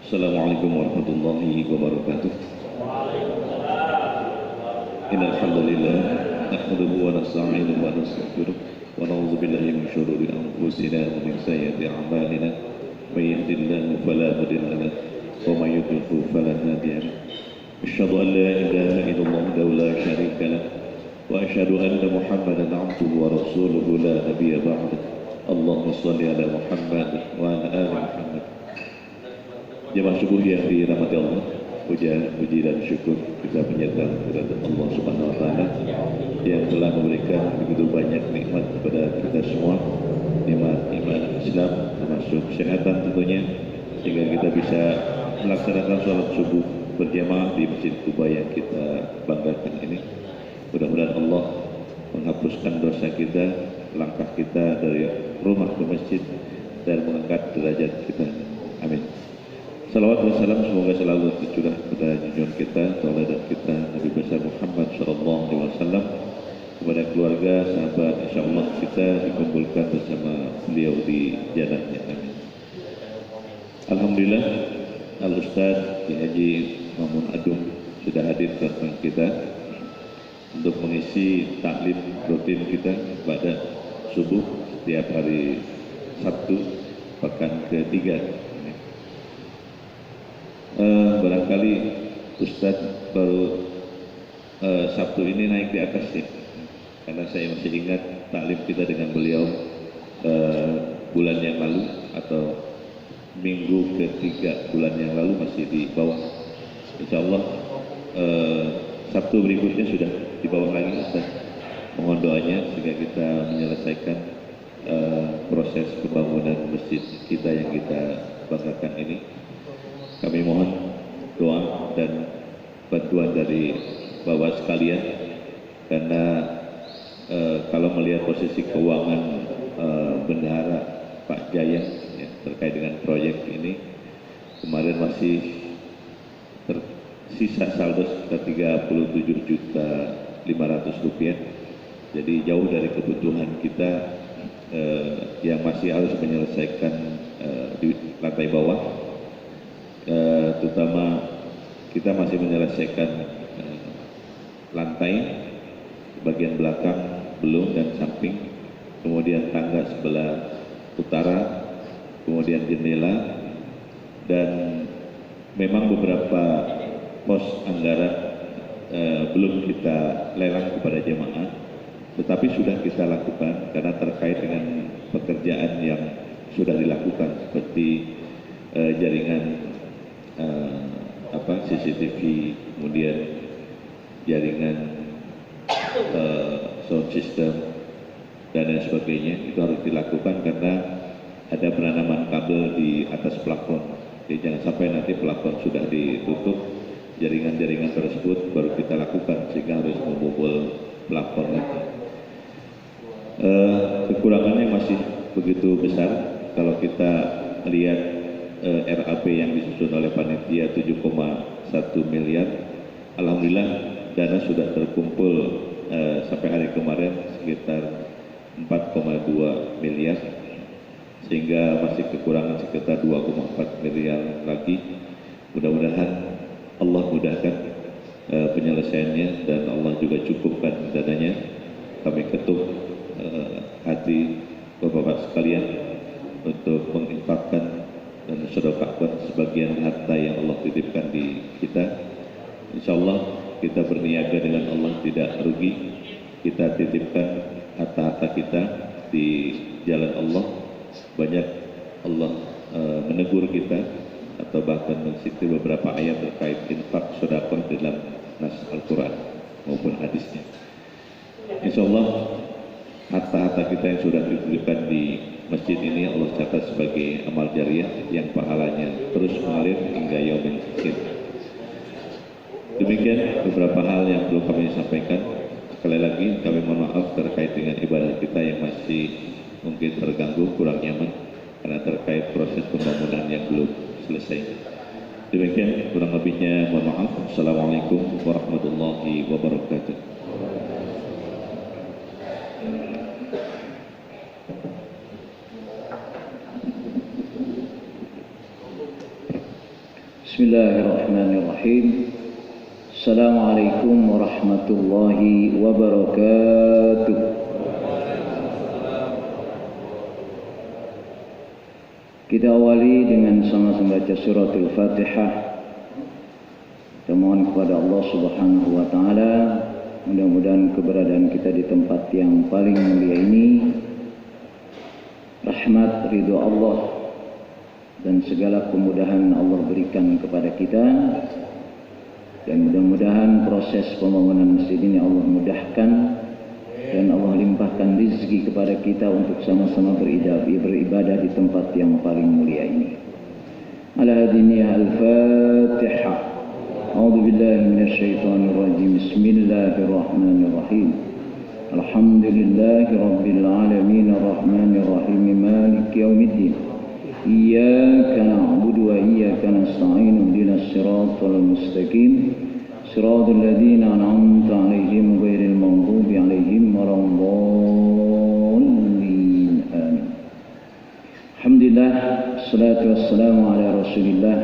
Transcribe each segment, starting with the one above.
Assalamualaikum warahmatullahi wabarakatuh. Innal hamdalillah nahmaduhu wa nasta'inuhu wa nastaghfiruh wa na'udzu billahi min shururi anfusina wa min sayyiati a'malina. May yahdihillahu fala mudilla lahu wa may yudlil fala hadiya lahu. Asyhadu an la ilaha illallah wahdahu la syarika lahu wa asyhadu anna Muhammadan 'abduhu wa rasuluhu la nabiyya ba'dahu. Allahumma shalli ala Muhammad wa ala ali Muhammad. Jemaah subuh yang dirahmati Allah, puji dan syukur kita panjatkan kepada Allah Subhanahu wa taala yang telah memberikan begitu banyak nikmat kepada kita semua, nikmat iman Islam termasuk kesehatan tentunya, sehingga kita bisa melaksanakan sholat subuh berjamaah di Masjid Kuba yang kita banggakan ini. Mudah-mudahan Allah menghapuskan dosa kita, langkah kita dari rumah ke masjid, dan mengangkat derajat kita. Amin. Salawat dan salam semoga selalu tercurah kepada junjungan kita, tauladan kita, Nabi besar Muhammad SAW, kepada keluarga, sahabat, insyaallah kita dikumpulkan bersama beliau di jannahnya. Amin. Alhamdulillah, Al-Ustaz Ki Haji Mamun Adung sudah hadir ke tengah kita untuk mengisi taklim rutin kita pada subuh setiap hari Sabtu pekan ketiga. Barangkali Ustadz baru Sabtu ini naik di atas ya, karena saya masih ingat taklim kita dengan beliau bulan yang lalu atau minggu ketiga bulan yang lalu masih di bawah. Insyaallah Sabtu berikutnya sudah di bawah lagi Ustaz. Mohon doanya sehingga kita menyelesaikan proses pembangunan masjid kita yang kita banggakan ini. Kami mohon doa dan bantuan dari Bapak sekalian, karena kalau melihat posisi keuangan bendahara Pak Jaya ya, terkait dengan proyek ini, kemarin masih tersisa saldo sekitar Rp37.500.000, jadi jauh dari kebutuhan kita yang masih harus menyelesaikan di lantai bawah. Terutama kita masih menyelesaikan lantai bagian belakang belum dan samping, kemudian tangga sebelah utara, kemudian jendela, dan memang beberapa pos anggaran belum kita lelang kepada jemaah, tetapi sudah kita lakukan karena terkait dengan pekerjaan yang sudah dilakukan seperti jaringan CCTV, kemudian jaringan sound system dan lain sebagainya. Itu harus dilakukan karena ada penanaman kabel di atas plafon. Jadi jangan sampai nanti plafon sudah ditutup, jaringan-jaringan tersebut baru kita lakukan sehingga harus membobol plafon lagi. Kekurangannya masih begitu besar kalau kita lihat RAP yang disusun oleh panitia 7,1 miliar. Alhamdulillah dana sudah terkumpul sampai hari kemarin sekitar 4,2 miliar, sehingga masih kekurangan sekitar 2,4 miliar lagi. Mudah-mudahan Allah mudahkan penyelesaiannya dan Allah juga cukupkan dananya. Kami ketuk hati Bapak-Bapak sekalian untuk menginfakkan dan sedekahkan sebagian harta yang Allah titipkan di kita. Insyaallah kita berniaga dengan Allah tidak rugi. Kita titipkan harta-harta kita di jalan Allah. Banyak Allah menegur kita atau bahkan mensiti beberapa ayat terkait infak sedekah dalam nas Al-Quran maupun hadisnya. Insyaallah harta-harta kita yang sudah dititipkan di masjid ini Allah catat sebagai amal jariah yang pahalanya terus mengalir hingga yaumil akhir. Demikian beberapa hal yang perlu kami sampaikan. Sekali lagi kami mohon maaf terkait dengan ibadah kita yang masih mungkin terganggu, kurang nyaman karena terkait proses pembangunan yang belum selesai. Demikian kurang lebihnya mohon maaf. Assalamualaikum warahmatullahi wabarakatuh. Bismillahirrahmanirrahim. Assalamualaikum warahmatullahi wabarakatuh. Kita awali dengan sama-sama baca suratul Fatihah. Kita mohon kepada Allah Subhanahu wa taala, mudah-mudahan keberadaan kita di tempat yang paling mulia ini rahmat ridho Allah dan segala kemudahan Allah berikan kepada kita, dan mudah-mudahan proses pembangunan masjid ini Allah mudahkan dan Allah limpahkan rezeki kepada kita untuk sama-sama beribadah di tempat yang paling mulia ini. Ala hadiniya al-Fatihah. A'udzu billahi minasyaitonir rajim. Bismillahirrahmanirrahim. Alhamdulillahi rabbil alamin arrahmanir rahim maliki yaumiddin. Iyyaka na'budu wa iyyaka nasta'in ihdinas siratal mustaqim siratal ladzina an'amta 'alaihim ghairil maghdubi 'alaihim waladdallin. Amin. Alhamdulillah, salatu wassalamu ala Rasulillah.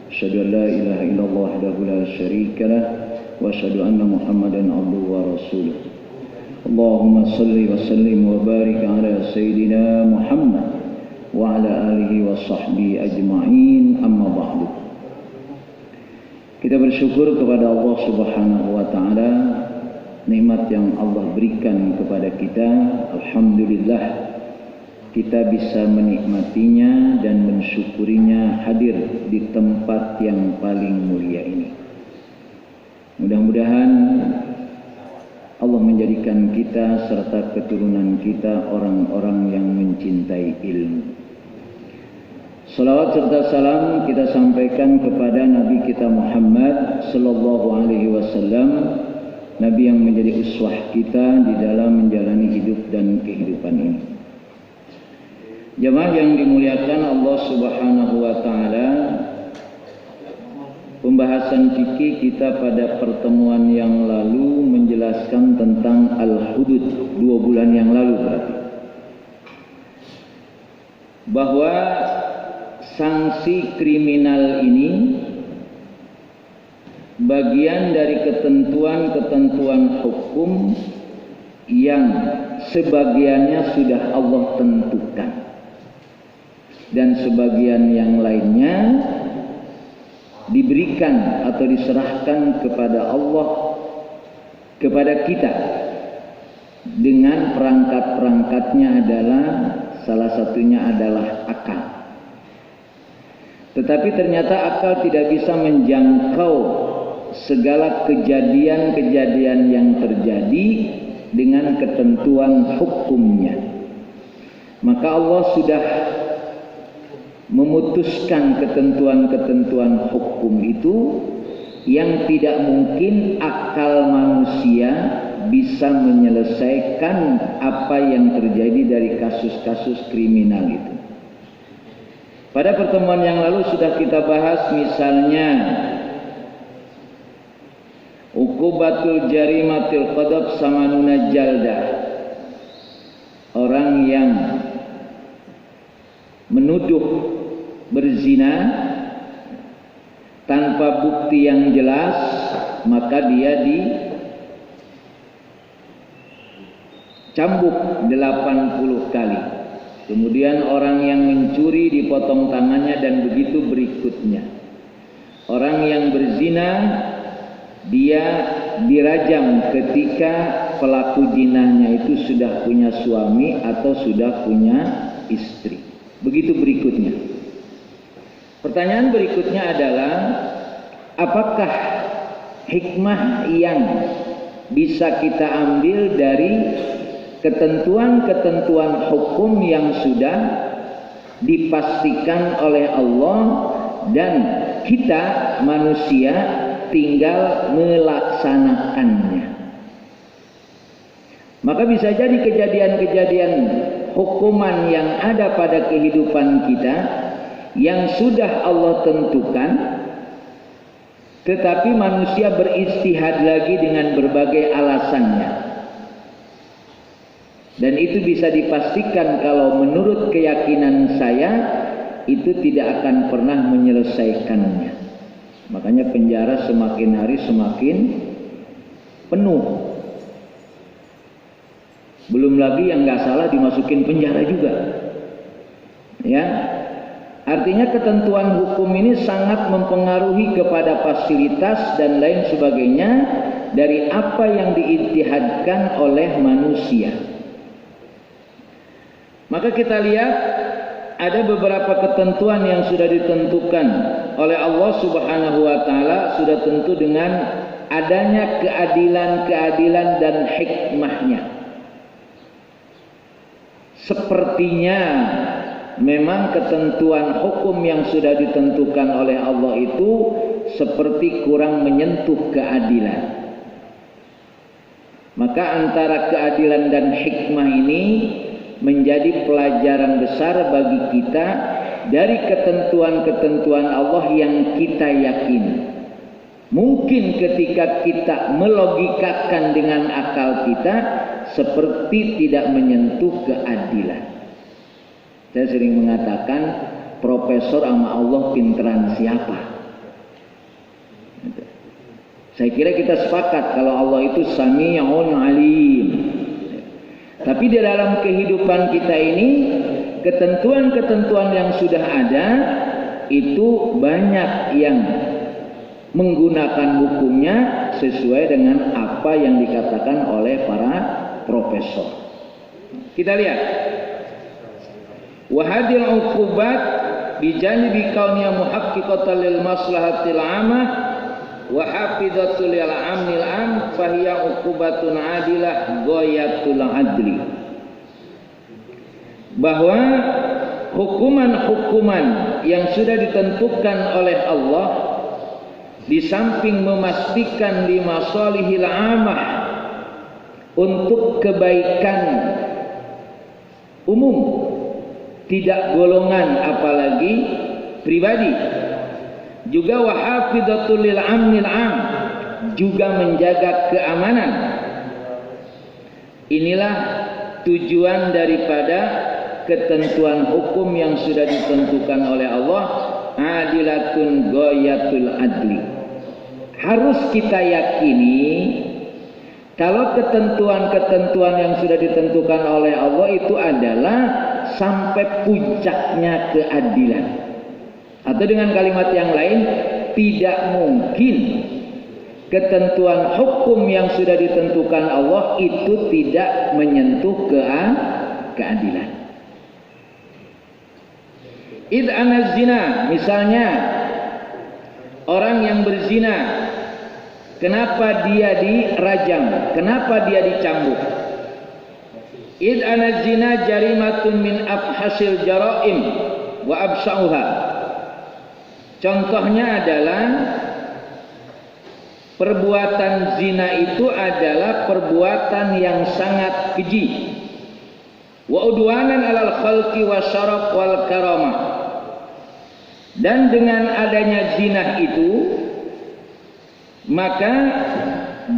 Asyhadu an la ilaha illallah wahdahu la syarika lah wa asyhadu anna Muhammadan 'abduhu wa rasuluh. Allahumma shalli wa sallim wa barik ala sayyidina Muhammad wa ala alihi wa sahbihi ajma'in, amma ba'du. Kita bersyukur kepada Allah Subhanahu wa taala nikmat yang Allah berikan kepada kita. Alhamdulillah kita bisa menikmatinya dan mensyukurinya hadir di tempat yang paling mulia ini. Mudah-mudahan Allah menjadikan kita serta keturunan kita orang-orang yang mencintai ilmu. Salawat serta salam kita sampaikan kepada Nabi kita Muhammad sallallahu alaihi wasallam, Nabi yang menjadi uswah kita di dalam menjalani hidup dan kehidupan ini. Jemaah yang dimuliakan Allah Subhanahu wa taala, pembahasan fikih kita pada pertemuan yang lalu menjelaskan tentang al-hudud, 2 bulan yang lalu berarti, bahwa sanksi kriminal ini bagian dari ketentuan-ketentuan hukum yang sebagiannya sudah Allah tentukan dan sebagian yang lainnya diberikan atau diserahkan kepada Allah, kepada kita, dengan perangkat-perangkatnya adalah salah satunya adalah akal. Tetapi ternyata akal tidak bisa menjangkau segala kejadian-kejadian yang terjadi dengan ketentuan hukumnya. Maka Allah sudah memutuskan ketentuan-ketentuan hukum itu yang tidak mungkin akal manusia bisa menyelesaikan apa yang terjadi dari kasus-kasus kriminal itu. Pada pertemuan yang lalu sudah kita bahas misalnya uqubatul jarimatil qadab samanuna jaldah. Orang yang menuduh berzina tanpa bukti yang jelas, maka dia dicambuk 80 kali. Kemudian orang yang mencuri dipotong tangannya, dan begitu berikutnya. Orang yang berzina dia dirajam ketika pelaku zinanya itu sudah punya suami atau sudah punya istri. Begitu berikutnya. Pertanyaan berikutnya adalah, apakah hikmah yang bisa kita ambil dari ketentuan-ketentuan hukum yang sudah dipastikan oleh Allah dan kita manusia tinggal melaksanakannya? Maka bisa jadi kejadian-kejadian hukuman yang ada pada kehidupan kita yang sudah Allah tentukan, tetapi manusia beristihad lagi dengan berbagai alasannya. Dan itu bisa dipastikan kalau menurut keyakinan saya itu tidak akan pernah menyelesaikannya. Makanya penjara semakin hari semakin penuh. Belum lagi yang nggak salah dimasukin penjara juga. Ya, artinya ketentuan hukum ini sangat mempengaruhi kepada fasilitas dan lain sebagainya dari apa yang diijtihadkan oleh manusia. Maka kita lihat ada beberapa ketentuan yang sudah ditentukan oleh Allah Subhanahu wa taala, sudah tentu dengan adanya keadilan-keadilan dan hikmahnya. Sepertinya memang ketentuan hukum yang sudah ditentukan oleh Allah itu seperti kurang menyentuh keadilan. Maka antara keadilan dan hikmah ini menjadi pelajaran besar bagi kita dari ketentuan-ketentuan Allah yang kita yakini. Mungkin ketika kita melogikakan dengan akal kita seperti tidak menyentuh keadilan. Saya sering mengatakan profesor sama Allah pinteran siapa? Saya kira kita sepakat kalau Allah itu Sami'un Alim. Tapi di dalam kehidupan kita ini ketentuan-ketentuan yang sudah ada itu banyak yang menggunakan hukumnya sesuai dengan apa yang dikatakan oleh para profesor. Kita lihat. Wa hadil uqubat bijanibi kauniyah muhaqqiqatan lil maslahatil 'amah wa hafizatul lil amnil am fahiya uqubatun adilah ghayatul adli. Bahwa hukuman-hukuman yang sudah ditentukan oleh Allah di samping memastikan lima solihil amah untuk kebaikan umum, tidak golongan apalagi pribadi, juga wahafidzatul lil amnil am, juga menjaga keamanan. Inilah tujuan daripada ketentuan hukum yang sudah ditentukan oleh Allah, adilatun ghayatul adli. Harus kita yakini kalau ketentuan-ketentuan yang sudah ditentukan oleh Allah itu adalah sampai puncaknya keadilan. Atau dengan kalimat yang lain, tidak mungkin ketentuan hukum yang sudah ditentukan Allah itu tidak menyentuh keadilan. Id'ana zina, misalnya orang yang berzina, kenapa dia dirajam? Kenapa dia dicambuk? Id'ana zina jarimatun min afhasil jaraim wa absa'uha. Contohnya adalah perbuatan zina itu adalah perbuatan yang sangat keji. Wa udwanan alal khalqi wa syaraf wal karamah. Dan dengan adanya zina itu, maka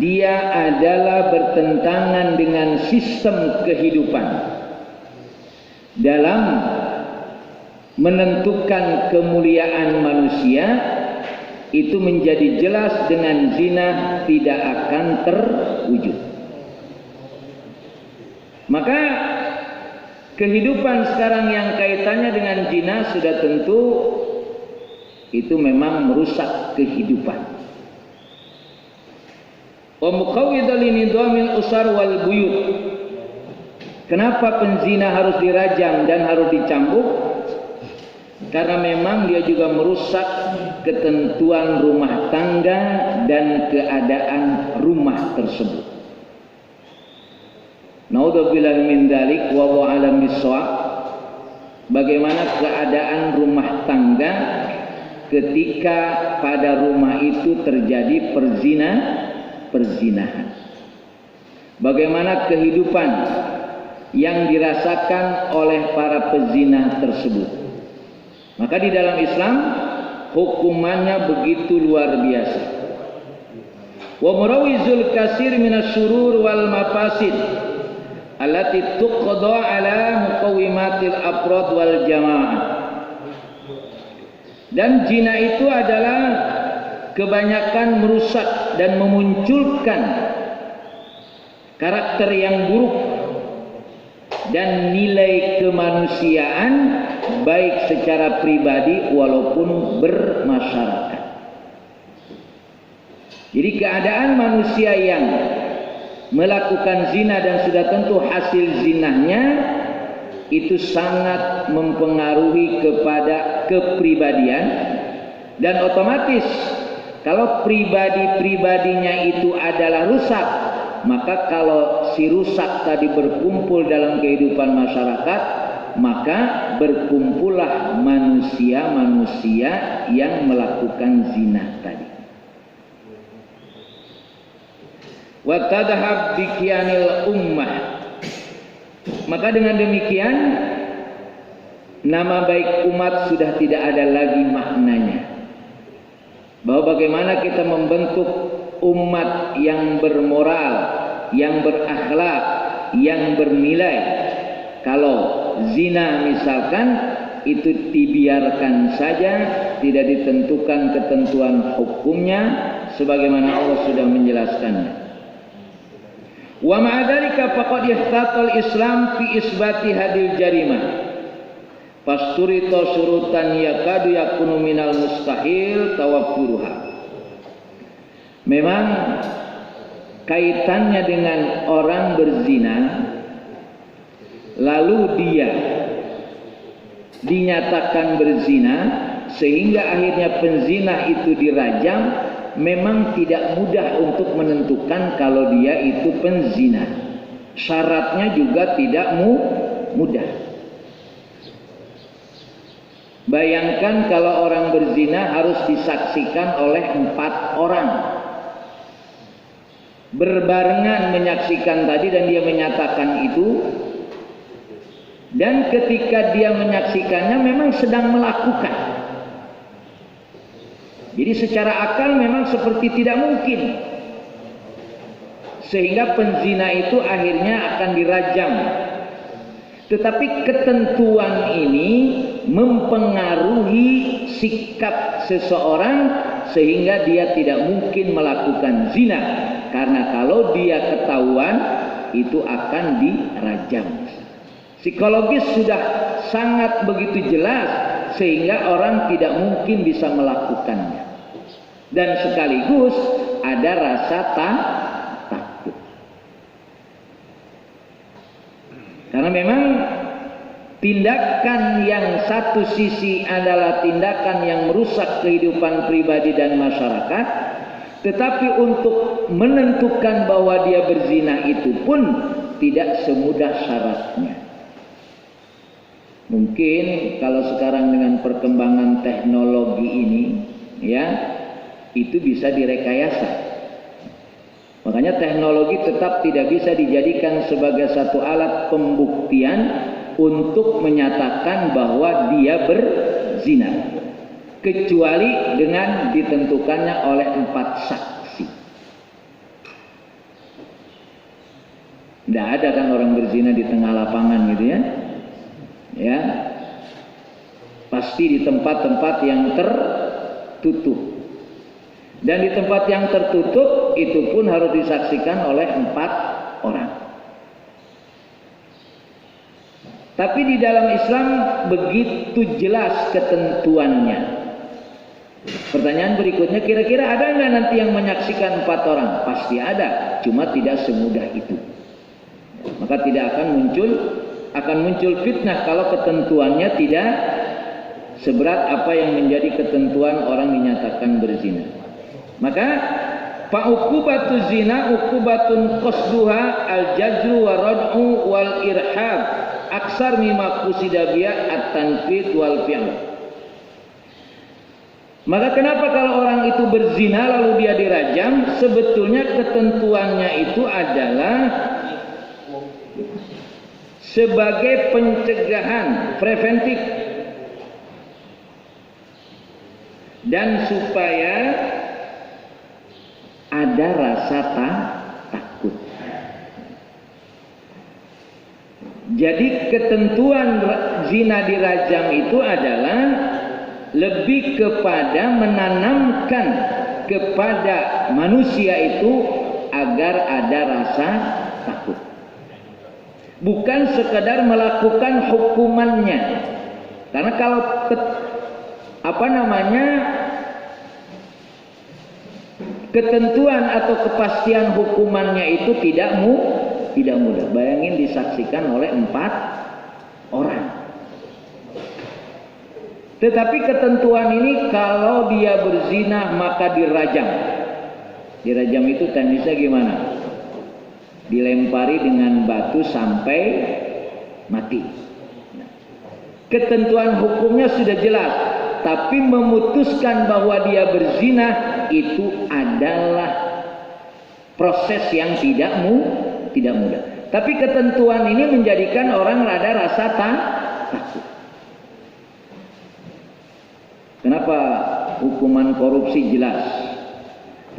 dia adalah bertentangan dengan sistem kehidupan dalam menentukan kemuliaan manusia. Itu menjadi jelas dengan zina tidak akan terwujud. Maka kehidupan sekarang yang kaitannya dengan zina sudah tentu itu memang merusak kehidupan. Wa muqawwidul linidhamil usar wal buyut. Kenapa penzina harus dirajam dan harus dicambuk? Karena memang dia juga merusak ketentuan rumah tangga dan keadaan rumah tersebut. Naudzubillah min dzalik wallahu a'lam bissawab. Bagaimana keadaan rumah tangga ketika pada rumah itu terjadi perzinahan. Bagaimana kehidupan yang dirasakan oleh para pezina tersebut. Maka di dalam Islam hukumannya begitu luar biasa. Wa murawizul kasir minasyurur wal mafasid allati tuqda ala muqawimatil afrad wal jamaah. Dan zina itu adalah kebanyakan merusak dan memunculkan karakter yang buruk dan nilai kemanusiaan baik secara pribadi walaupun bermasyarakat. Jadi keadaan manusia yang melakukan zina dan sudah tentu hasil zinahnya itu sangat mempengaruhi kepada kepribadian, dan otomatis kalau pribadi-pribadinya itu adalah rusak, maka kalau si rusak tadi berkumpul dalam kehidupan masyarakat, maka berkumpullah manusia-manusia yang melakukan zina tadi. Wa tadhhab bikianil ummah. Maka dengan demikian nama baik umat sudah tidak ada lagi maknanya. Bahwa bagaimana kita membentuk umat yang bermoral, yang berakhlak, yang bernilai. Kalau zina misalkan itu dibiarkan saja, tidak ditentukan ketentuan hukumnya sebagaimana Allah sudah menjelaskannya. Wa ma'adzalika faqad ihtatal Islam fi isbati hadil jarimah. Pasturito surutan yakadu yakunu minal mustahil tawaffuruha. Memang kaitannya dengan orang berzina lalu dia dinyatakan berzina sehingga akhirnya penzina itu dirajam, memang tidak mudah untuk menentukan kalau dia itu penzina. Syaratnya juga tidak mudah. Bayangkan kalau orang berzina harus disaksikan oleh 4 orang. Berbarengan menyaksikan tadi dan dia menyatakan itu. Dan ketika dia menyaksikannya memang sedang melakukan. Jadi secara akal memang seperti tidak mungkin. Sehingga penzina itu akhirnya akan dirajam. Tetapi ketentuan ini mempengaruhi sikap seseorang sehingga dia tidak mungkin melakukan zina. Karena kalau dia ketahuan itu akan dirajam. Psikologis sudah sangat begitu jelas sehingga orang tidak mungkin bisa melakukannya. Dan sekaligus ada rasa takut. Karena memang tindakan yang satu sisi adalah tindakan yang merusak kehidupan pribadi dan masyarakat, tetapi untuk menentukan bahwa dia berzina itu pun tidak semudah syaratnya. Mungkin kalau sekarang dengan perkembangan teknologi ini, ya, itu bisa direkayasa. Makanya teknologi tetap tidak bisa dijadikan sebagai satu alat pembuktian untuk menyatakan bahwa dia berzina, kecuali dengan ditentukannya oleh 4 saksi. Tidak ada kan orang berzina di tengah lapangan gitu ya. Ya, pasti di tempat-tempat yang tertutup. Dan di tempat yang tertutup itu pun harus disaksikan oleh 4 orang. Tapi di dalam Islam begitu jelas ketentuannya. Pertanyaan berikutnya, kira-kira ada nggak nanti yang menyaksikan 4 orang? Pasti ada, cuma tidak semudah itu. Maka tidak akan muncul fitnah kalau ketentuannya tidak seberat apa yang menjadi ketentuan orang dinyatakan berzina. Maka fa'uqubatu zina uqubatun qasduha al-jazru wa rad'u wal irhab aksar mimma qusida biha at-tanfid wal fi'l. Maka kenapa kalau orang itu berzina lalu dia dirajam? Sebetulnya ketentuannya itu adalah sebagai pencegahan preventif dan supaya ada rasa takut. Jadi ketentuan zina dirajam itu adalah lebih kepada menanamkan kepada manusia itu agar ada rasa takut. Bukan sekadar melakukan hukumannya. Karena kalau ketentuan atau kepastian hukumannya itu tidak mudah. Bayangin disaksikan oleh 4 orang. Tetapi ketentuan ini kalau dia berzina maka dirajam. Dirajam itu teknisnya gimana? Dilempari dengan batu sampai mati. Ketentuan hukumnya sudah jelas, tapi memutuskan bahwa dia berzina itu adalah proses yang tidak mudah. Tapi ketentuan ini menjadikan orang ada rasa takut. Kenapa hukuman korupsi jelas,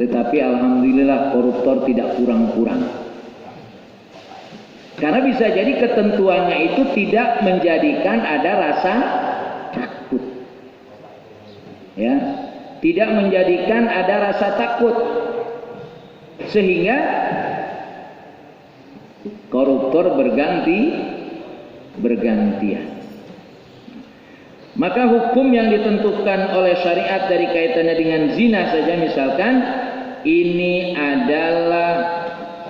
tetapi alhamdulillah koruptor tidak kurang-kurang. Karena bisa jadi ketentuannya itu tidak menjadikan ada rasa takut. Ya, tidak menjadikan ada rasa takut. Sehingga koruptor bergantian. Maka hukum yang ditentukan oleh syariat dari kaitannya dengan zina saja misalkan, ini adalah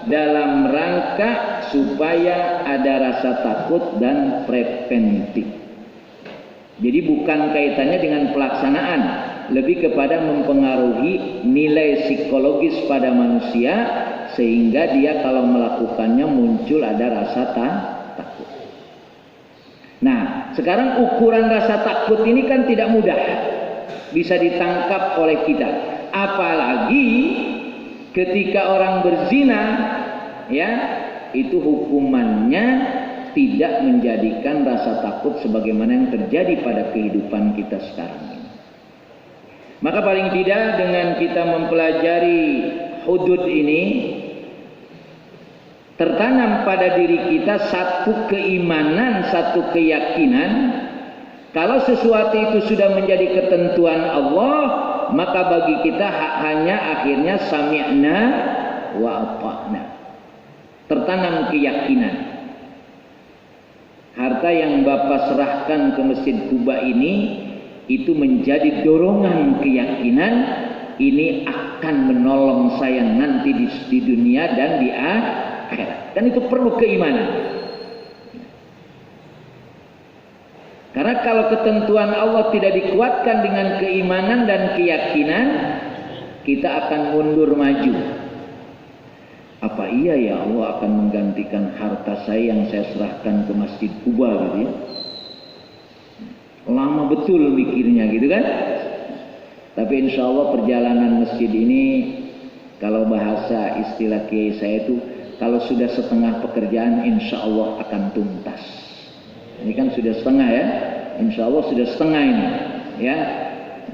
dalam rangka supaya ada rasa takut dan preventif. Jadi bukan kaitannya dengan pelaksanaan, lebih kepada mempengaruhi nilai psikologis pada manusia sehingga dia kalau melakukannya muncul ada rasa takut. Nah, sekarang ukuran rasa takut ini kan tidak mudah bisa ditangkap oleh kita. Apalagi ketika orang berzina, ya, itu hukumannya tidak menjadikan rasa takut sebagaimana yang terjadi pada kehidupan kita sekarang ini. Maka paling tidak dengan kita mempelajari hudud ini, tertanam pada diri kita satu keimanan, satu keyakinan, kalau sesuatu itu sudah menjadi ketentuan Allah, maka bagi kita hanya akhirnya sami'na wa ata'na. Tertanam keyakinan. Harta yang Bapak serahkan ke Masjid Kuba ini itu menjadi dorongan keyakinan ini akan menolong saya nanti di dunia dan di akhirat. Dan itu perlu keimanan. Karena kalau ketentuan Allah tidak dikuatkan dengan keimanan dan keyakinan, kita akan mundur maju. Apa iya ya Allah akan menggantikan harta saya yang saya serahkan ke Masjid Kuba gitu ya? Lama betul mikirnya gitu kan? Tapi insya Allah perjalanan masjid ini, kalau bahasa istilah kiai saya itu, kalau sudah setengah pekerjaan insya Allah akan tuntas. Ini kan sudah setengah ya, insya Allah sudah setengah ini ya.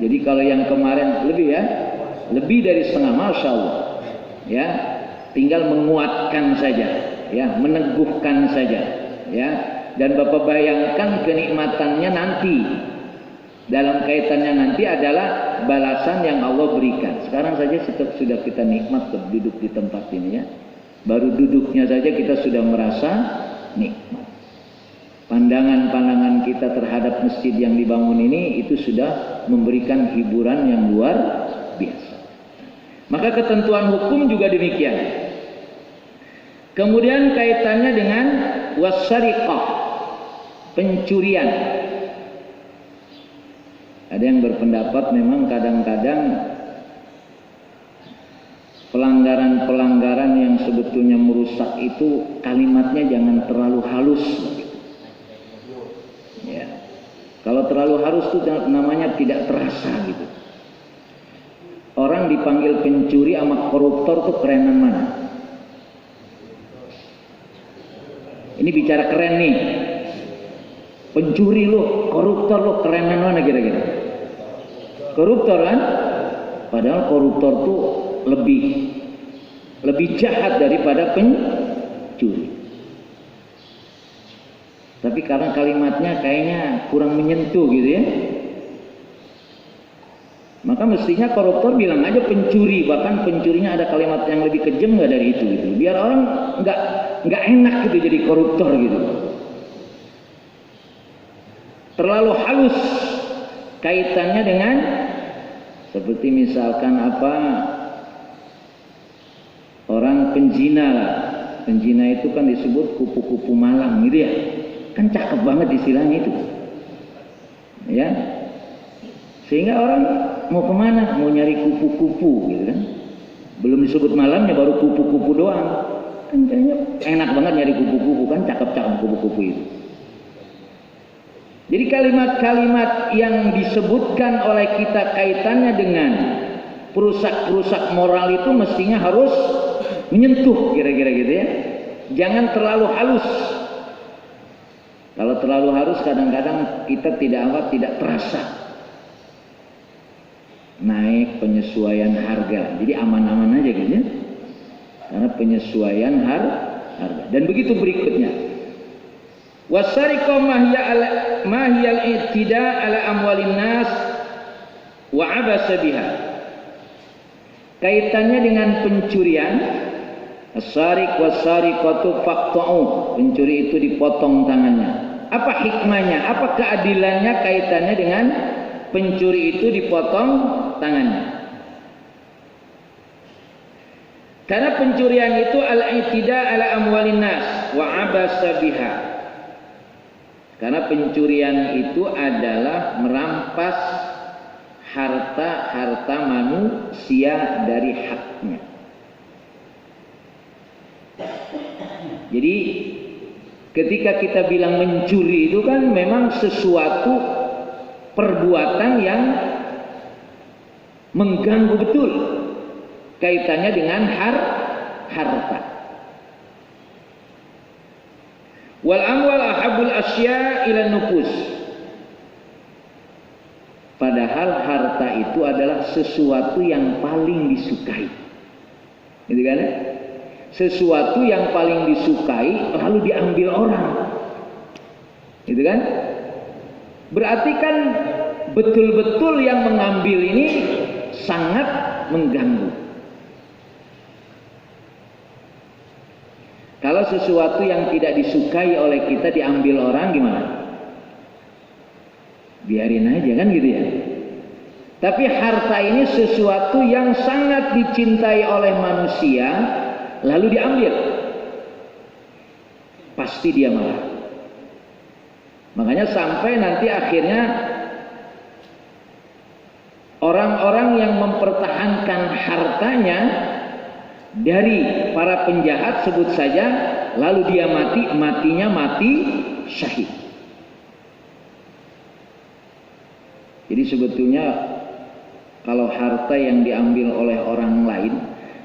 Jadi kalau yang kemarin lebih ya, lebih dari setengah, masya Allah ya. Tinggal menguatkan saja, ya, meneguhkan saja, ya. Dan Bapak bayangkan kenikmatannya nanti. Dalam kaitannya nanti adalah balasan yang Allah berikan. Sekarang saja sudah kita nikmat duduk di tempat ini ya. Baru duduknya saja kita sudah merasa nikmat. Pandangan-pandangan kita terhadap masjid yang dibangun ini itu sudah memberikan hiburan yang luar biasa. Maka ketentuan hukum juga demikian. Kemudian kaitannya dengan wasyariqah, pencurian. Ada yang berpendapat memang kadang-kadang pelanggaran-pelanggaran yang sebetulnya merusak itu kalimatnya jangan terlalu halus. Ya. Kalau terlalu halus itu namanya tidak terasa gitu. Orang dipanggil pencuri sama koruptor tuh kerenan mana? Ini bicara keren nih. Pencuri lo, koruptor lo, kerenan mana kira-kira? Koruptor kan? Padahal koruptor tuh lebih jahat daripada pencuri. Tapi karena kalimatnya kayaknya kurang menyentuh gitu ya. Maka mestinya koruptor bilang aja pencuri, bahkan pencurinya ada kalimat yang lebih kejam nggak dari itu gitu. Biar orang nggak enak gitu jadi koruptor gitu. Terlalu halus kaitannya dengan seperti misalkan apa, orang penzina lah. Penzina itu kan disebut kupu-kupu malang gitu ya. Kan cakep banget istilahnya itu. Ya. Sehingga orang mau kemana? Mau nyari kupu-kupu gitu kan. Belum disebut malamnya baru kupu-kupu doang. Kan kayaknya enak banget nyari kupu-kupu kan, cakep-cakep kupu-kupu itu. Jadi kalimat-kalimat yang disebutkan oleh kita kaitannya dengan perusak-perusak moral itu mestinya harus menyentuh kira-kira gitu ya. Jangan terlalu halus. Kalau terlalu halus kadang-kadang kita tidak terasa. Naik penyesuaian harga, jadi aman-aman aja gitu ya, karena penyesuaian harga. Dan begitu berikutnya, wasariqah mahiyal i'tida ala amwalin nas wa abasa biha. Kaitannya dengan pencurian, as-sariq was-sariqatu faqta'u, pencuri itu dipotong tangannya. Apa hikmahnya? Apa keadilannya kaitannya dengan pencuri itu dipotong tangannya? Karena pencurian itu al-i'tida ala amwalin nas wa abasa biha. Karena pencurian itu adalah merampas harta manusia dari haknya. Jadi ketika kita bilang mencuri itu kan memang sesuatu perbuatan yang mengganggu betul kaitannya dengan harta. Wal amwal ahabul asya ila nufus. Padahal harta itu adalah sesuatu yang paling disukai. Gitu kan? Sesuatu yang paling disukai lalu diambil orang. Gitu kan? Berarti kan betul-betul yang mengambil ini sangat mengganggu. Kalau sesuatu yang tidak disukai oleh kita diambil orang gimana? Biarin aja kan gitu ya. Tapi harta ini sesuatu yang sangat dicintai oleh manusia lalu diambil. Pasti dia marah. Makanya sampai nanti akhirnya orang-orang yang mempertahankan hartanya dari para penjahat sebut saja, lalu dia matinya mati syahid. Jadi sebetulnya kalau harta yang diambil oleh orang lain,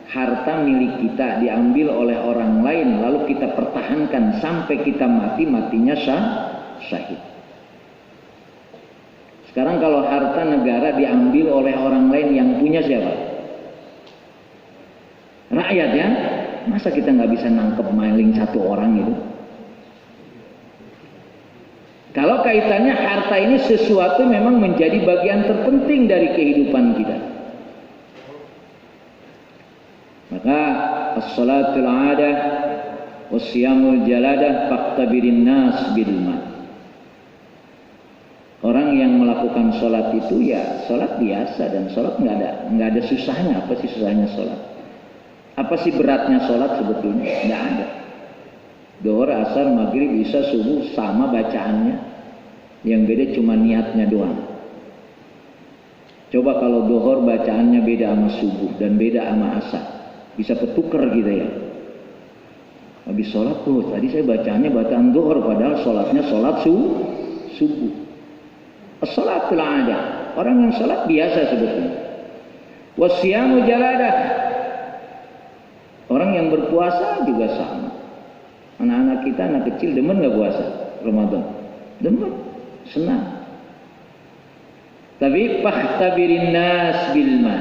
harta milik kita diambil oleh orang lain lalu kita pertahankan sampai kita matinya syahid. Sekarang kalau harta negara diambil oleh orang lain, yang punya siapa? Rakyat ya. Masa kita nggak bisa nangkep maling satu orang itu? Kalau kaitannya harta ini sesuatu memang menjadi bagian terpenting dari kehidupan kita. Maka as-salatul adah was-siyamul jaladah faqtabirin nas bil ma. Orang yang melakukan sholat itu ya sholat biasa, dan sholat nggak ada susahnya. Apa sih susahnya sholat? Apa sih beratnya sholat sebetulnya? Nggak ada. Duhur, asar, maghrib, isya, subuh sama bacaannya. Yang beda cuma niatnya doang. Coba kalau duhur bacaannya beda sama subuh dan beda sama asar, bisa ketuker gitu ya. Habis sholat tuh, tadi saya bacaannya bacaan duhur padahal sholatnya sholat subuh. As-salatul adah, orang yang sholat biasa sebetulnya. Wasyamu jaladah, orang yang berpuasa juga sama. Anak-anak kita, anak kecil demen gak puasa Ramadan? Demen, senang. Tapi fahtabirin nas bilma,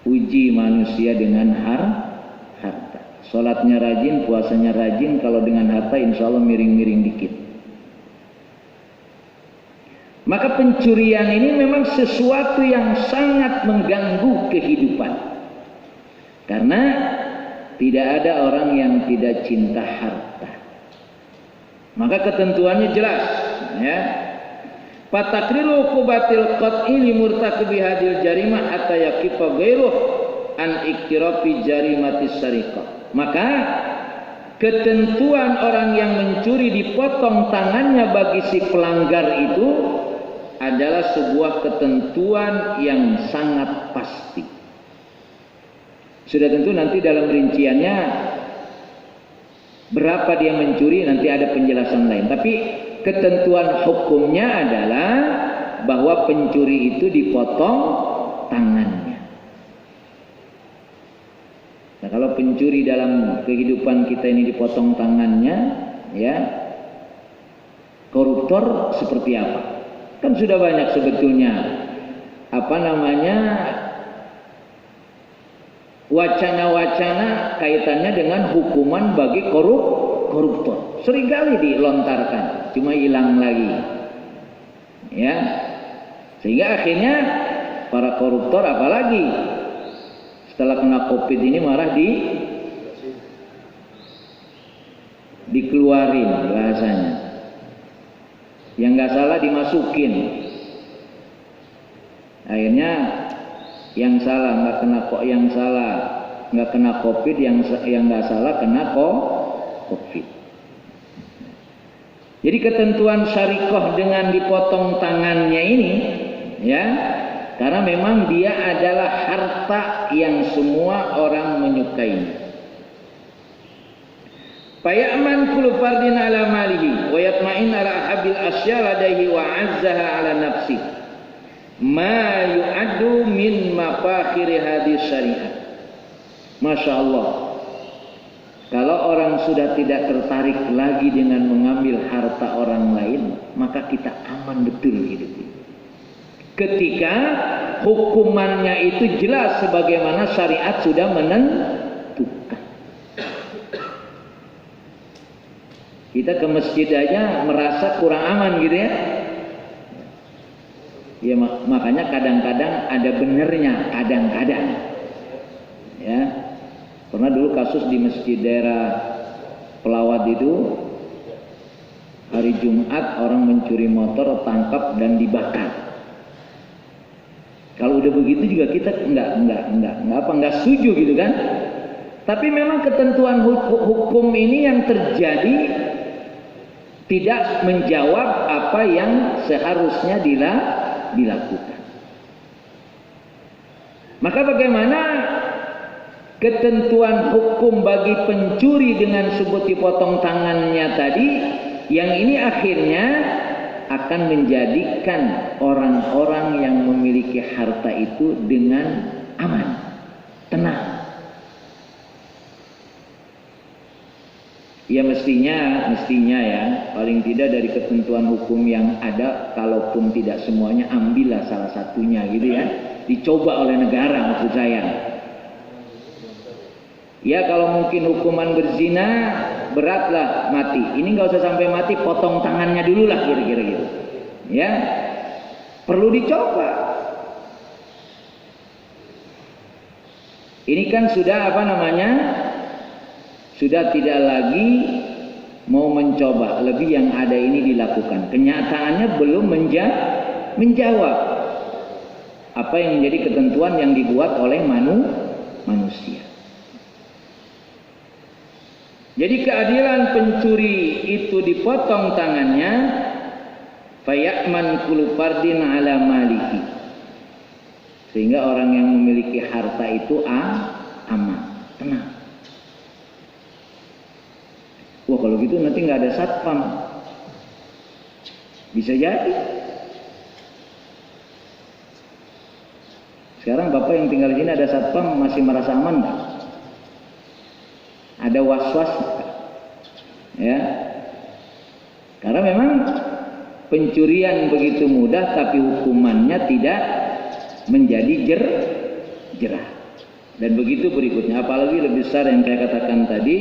uji manusia dengan harta. Sholatnya rajin, puasanya rajin. Kalau dengan harta insya Allah miring-miring dikit. Maka pencurian ini memang sesuatu yang sangat mengganggu kehidupan. Karena tidak ada orang yang tidak cinta harta. Maka ketentuannya jelas, ya. Fatakrilu uqubatil qat'i li murtakibi hadil jarimah hatta yaqifa ghairuh an iktirafi jarimatis sariqah. Maka ketentuan orang yang mencuri dipotong tangannya bagi si pelanggar itu adalah sebuah ketentuan yang sangat pasti. Sudah tentu nanti dalam rinciannya berapa dia mencuri nanti ada penjelasan lain. Tapi ketentuan hukumnya adalah bahwa pencuri itu dipotong tangannya. Nah, kalau pencuri dalam kehidupan kita ini dipotong tangannya, ya, koruptor seperti apa? Kan sudah banyak sebetulnya wacana-wacana kaitannya dengan hukuman bagi koruptor. Seringkali dilontarkan, cuma hilang lagi. Ya. Sehingga akhirnya para koruptor apalagi setelah kena Covid ini malah dikeluarin bahasanya. Yang nggak salah dimasukin. Akhirnya yang salah nggak kena Covid, yang nggak salah kena Covid. Jadi ketentuan syariqah dengan dipotong tangannya ini, ya, karena memang dia adalah harta yang semua orang menyukainya. Fayaman kullu fardin ala malihi wa yatma'in ala ahabil asya ladaihi wa azzaha ala nafsi ma yu'addu min mafakhiri hadis syariah. Masya Allah, kalau orang sudah tidak tertarik lagi dengan mengambil harta orang lain, maka kita aman betul hidup ini. Ketika hukumannya itu jelas sebagaimana syariat sudah menentukan. Kita ke masjid aja merasa kurang aman gitu ya. Ya makanya kadang-kadang ada benernya, kadang-kadang. Ya. Pernah dulu kasus di masjid daerah Pelawat itu, hari Jumat orang mencuri motor, tangkap dan dibakar. Kalau udah begitu juga kita nggak setuju gitu kan. Tapi memang ketentuan hukum ini yang terjadi tidak menjawab apa yang seharusnya dilakukan. Maka bagaimana ketentuan hukum bagi pencuri dengan sebut dipotong tangannya tadi, yang ini akhirnya akan menjadikan orang-orang yang memiliki harta itu dengan aman, tenang. Ya mestinya ya, paling tidak dari ketentuan hukum yang ada, kalaupun tidak semuanya, ambillah salah satunya gitu ya. Dicoba oleh negara maksud saya. Ya kalau mungkin hukuman berzina beratlah mati. Ini nggak usah sampai mati, potong tangannya dulu lah kira-kira gitu. Ya, perlu dicoba. Ini kan sudah sudah tidak lagi mau mencoba, lebih yang ada ini dilakukan. Kenyataannya belum menjawab apa yang menjadi ketentuan yang dibuat oleh manusia. Jadi keadilan pencuri itu dipotong tangannya, fayakman kullu fardin ala maliki. Sehingga orang yang memiliki harta itu aman, tenang. Wah kalau gitu nanti nggak ada satpam. Bisa jadi. Sekarang bapak yang tinggal di sini ada satpam masih merasa aman nggak? Ada was-was, ya. Karena memang pencurian begitu mudah, tapi hukumannya tidak menjadi jerah. Dan begitu berikutnya, apalagi lebih besar yang saya katakan tadi,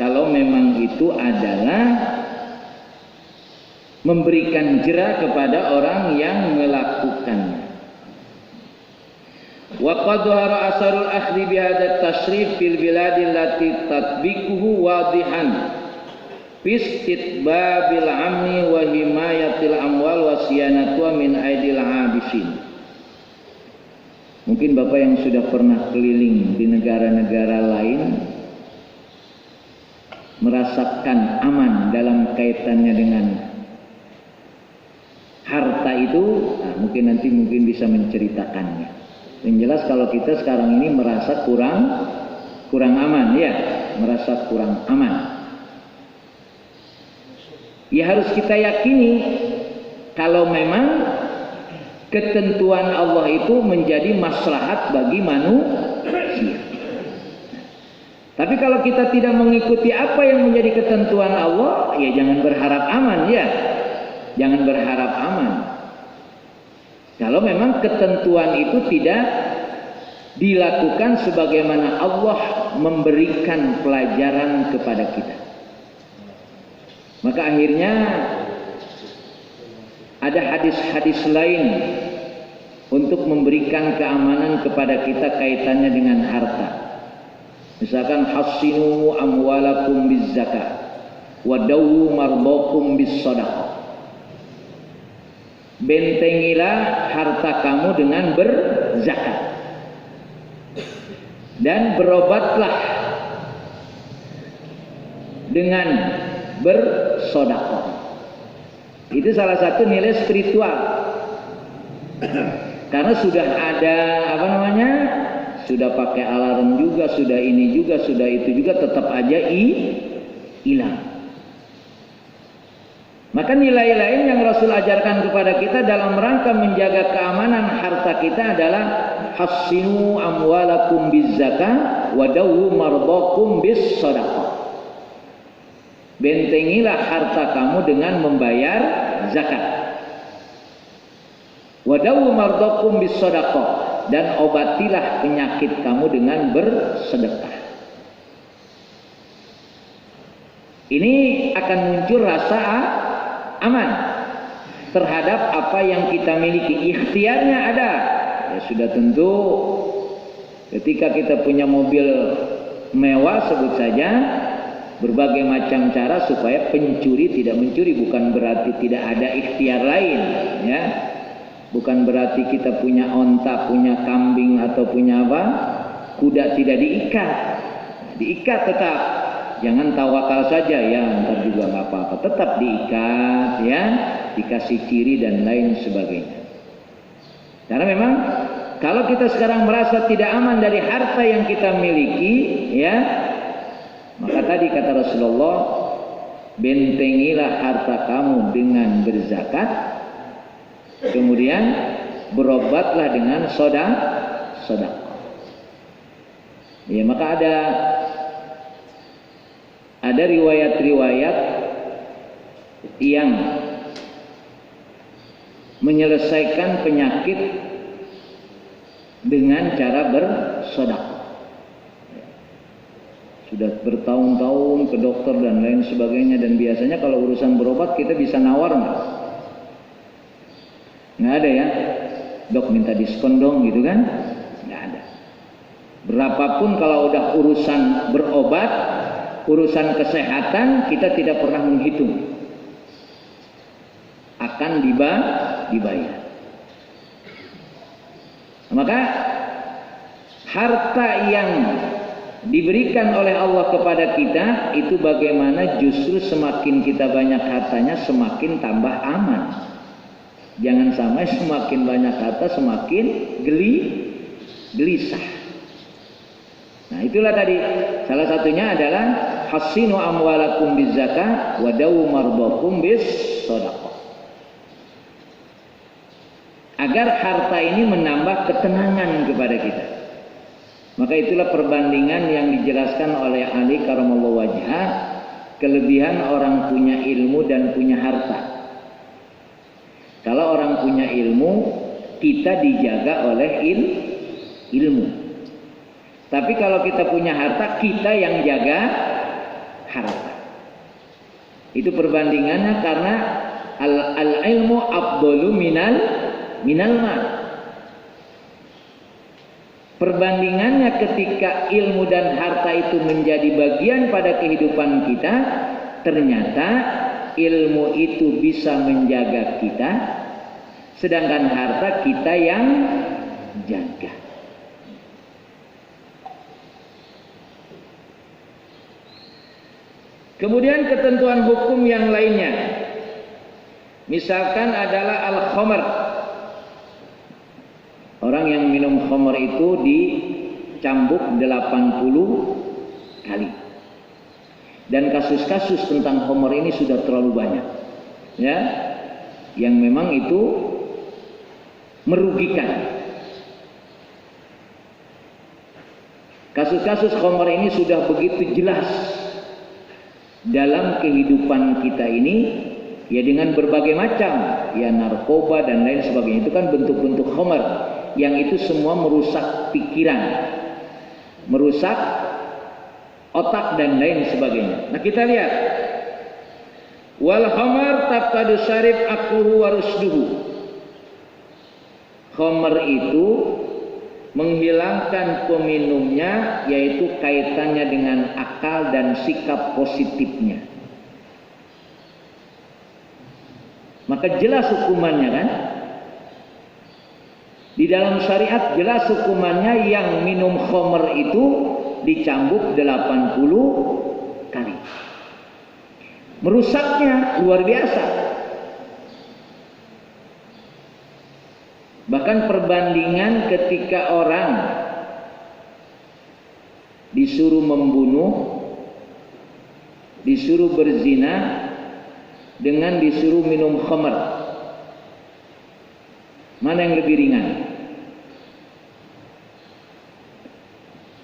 kalau memang itu adalah memberikan jera kepada orang yang melakukannya. Wa qad dhahara asarul akhdhi bi hadzal tashrif fil biladi allati tatbiquhu wadihan fi istitbabil amni wa himayatil amwal wa siyanatu min aidil abisin. Mungkin Bapak yang sudah pernah keliling di negara-negara lain merasakan aman dalam kaitannya dengan harta itu, nah, mungkin bisa menceritakannya. Yang jelas kalau kita sekarang ini merasa kurang aman, ya, merasa kurang aman. Ya harus kita yakini kalau memang ketentuan Allah itu menjadi maslahat bagi manusia. Tapi kalau kita tidak mengikuti apa yang menjadi ketentuan Allah, ya jangan berharap aman, ya. Jangan berharap aman. Kalau memang ketentuan itu tidak dilakukan sebagaimana Allah memberikan pelajaran kepada kita. Maka akhirnya ada hadis-hadis lain untuk memberikan keamanan kepada kita kaitannya dengan harta. Misalkan hassinu amwalakum bizzakah wa dawu mardakum bis-shadaqah. Bentengilah harta kamu dengan berzakat dan berobatlah dengan bersedekah. Itu salah satu nilai spiritual. Karena sudah ada sudah pakai alarm juga, sudah ini juga, sudah itu juga, tetap aja hilang. Maka nilai lain yang Rasul ajarkan kepada kita dalam rangka menjaga keamanan harta kita adalah hassinu amwalakum bizzakah wa dawu mardakum bis shadaqah. Bentengilah harta kamu dengan membayar zakat. Wa dawu mardakum bis shadaqah, dan obatilah penyakit kamu dengan bersedekah. Ini akan muncul rasa aman terhadap apa yang kita miliki. Ikhtiarnya ada. Ya sudah tentu ketika kita punya mobil mewah, sebut saja, berbagai macam cara supaya pencuri tidak mencuri. Bukan berarti tidak ada ikhtiar lain, ya. Bukan berarti kita punya onta, punya kambing atau punya kuda tidak diikat. Diikat tetap. Jangan tawakal saja, ya ntar juga nggak apa-apa. Tetap diikat, ya, dikasih ciri dan lain sebagainya. Karena memang kalau kita sekarang merasa tidak aman dari harta yang kita miliki, ya, maka tadi kata Rasulullah, bentengilah harta kamu dengan berzakat, kemudian berobatlah dengan sedekah. Ya, maka ada riwayat-riwayat yang menyelesaikan penyakit dengan cara bersedekah. Sudah bertahun-tahun ke dokter dan lain sebagainya, dan biasanya kalau urusan berobat kita bisa nawar nggak? Nggak ada, ya. Dok minta diskon dong gitu kan? Nggak ada. Berapapun kalau udah urusan berobat, urusan kesehatan, kita tidak pernah menghitung akan dibayar. Maka harta yang diberikan oleh Allah kepada kita itu bagaimana justru semakin kita banyak hartanya semakin tambah aman. Jangan sampai semakin banyak harta semakin gelisah. Nah, itulah tadi salah satunya adalah hassinu amwalakum bizzakah wa dawu mardakum bis shadaqah. Agar harta ini menambah ketenangan kepada kita. Maka itulah perbandingan yang dijelaskan oleh Ali karamallahu wajhah, kelebihan orang punya ilmu dan punya harta. Kalau orang punya ilmu, kita dijaga oleh ilmu. Tapi kalau kita punya harta, kita yang jaga harta. Itu perbandingannya, karena Al-ilmu afdalu minal mal. Perbandingannya ketika ilmu dan harta itu menjadi bagian pada kehidupan kita, ternyata ilmu itu bisa menjaga kita, sedangkan harta kita yang jaga. Kemudian ketentuan hukum yang lainnya, misalkan adalah al-khamr. Orang yang minum khamr itu dicambuk 80 kali. Dan kasus-kasus tentang khamr ini sudah terlalu banyak. Ya. Yang memang itu merugikan. Kasus-kasus khamr ini sudah begitu jelas dalam kehidupan kita ini, ya dengan berbagai macam, ya narkoba dan lain sebagainya, itu kan bentuk-bentuk khamr yang itu semua merusak pikiran, merusak otak dan lain sebagainya. Nah kita lihat, wal khamr taqadu syarib akluhu wa rusduhu. Khamr itu menghilangkan peminumnya, yaitu kaitannya dengan akal dan sikap positifnya. Maka jelas hukumannya kan? Di dalam syariat jelas hukumannya, yang minum khamr itu dicambuk 80 kali. Merusaknya luar biasa. Bahkan perbandingan ketika orang disuruh membunuh, disuruh berzina, dengan disuruh minum khamr, mana yang lebih ringan?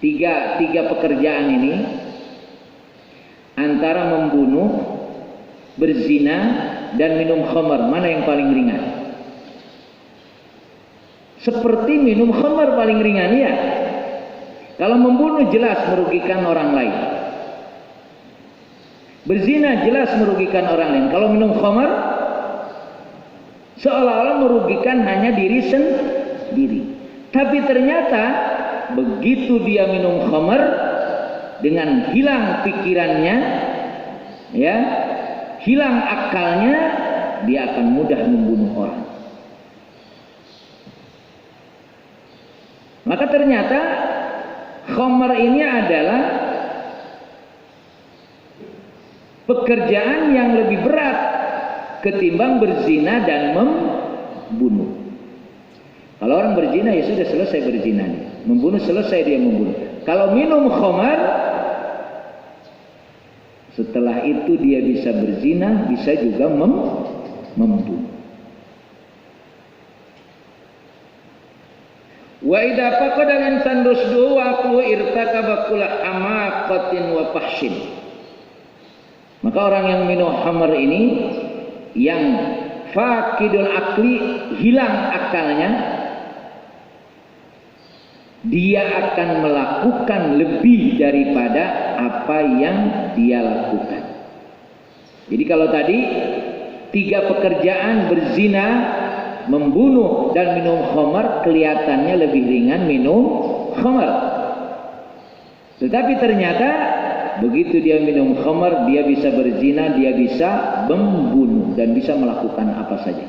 Tiga pekerjaan ini, antara membunuh, berzina, dan minum khamr, mana yang paling ringan? Seperti minum khamr paling ringan, ya. Kalau membunuh jelas merugikan orang lain. Berzina jelas merugikan orang lain. Kalau minum khamr seolah-olah merugikan hanya diri sendiri. Tapi ternyata begitu dia minum khamr, dengan hilang pikirannya, ya, hilang akalnya, dia akan mudah membunuh orang. Maka ternyata khamr ini adalah pekerjaan yang lebih berat ketimbang berzina dan membunuh. Kalau orang berzina, ya sudah selesai berzinanya. Membunuh selesai dia membunuh. Kalau minum khamr, setelah itu dia bisa berzina, bisa juga membunuh. Wa idza faqada al-insan rusduhu wa aqluhu irtakaba kulla amaqatin wa fahshin. Maka orang yang minum khamr ini, yang faqidul akli, hilang akalnya, dia akan melakukan lebih daripada apa yang dia lakukan. Jadi kalau tadi 3 pekerjaan, berzina, membunuh, dan minum khamr, kelihatannya lebih ringan minum khamr. Tetapi ternyata begitu dia minum khamr, dia bisa berzina, dia bisa membunuh, dan bisa melakukan apa saja.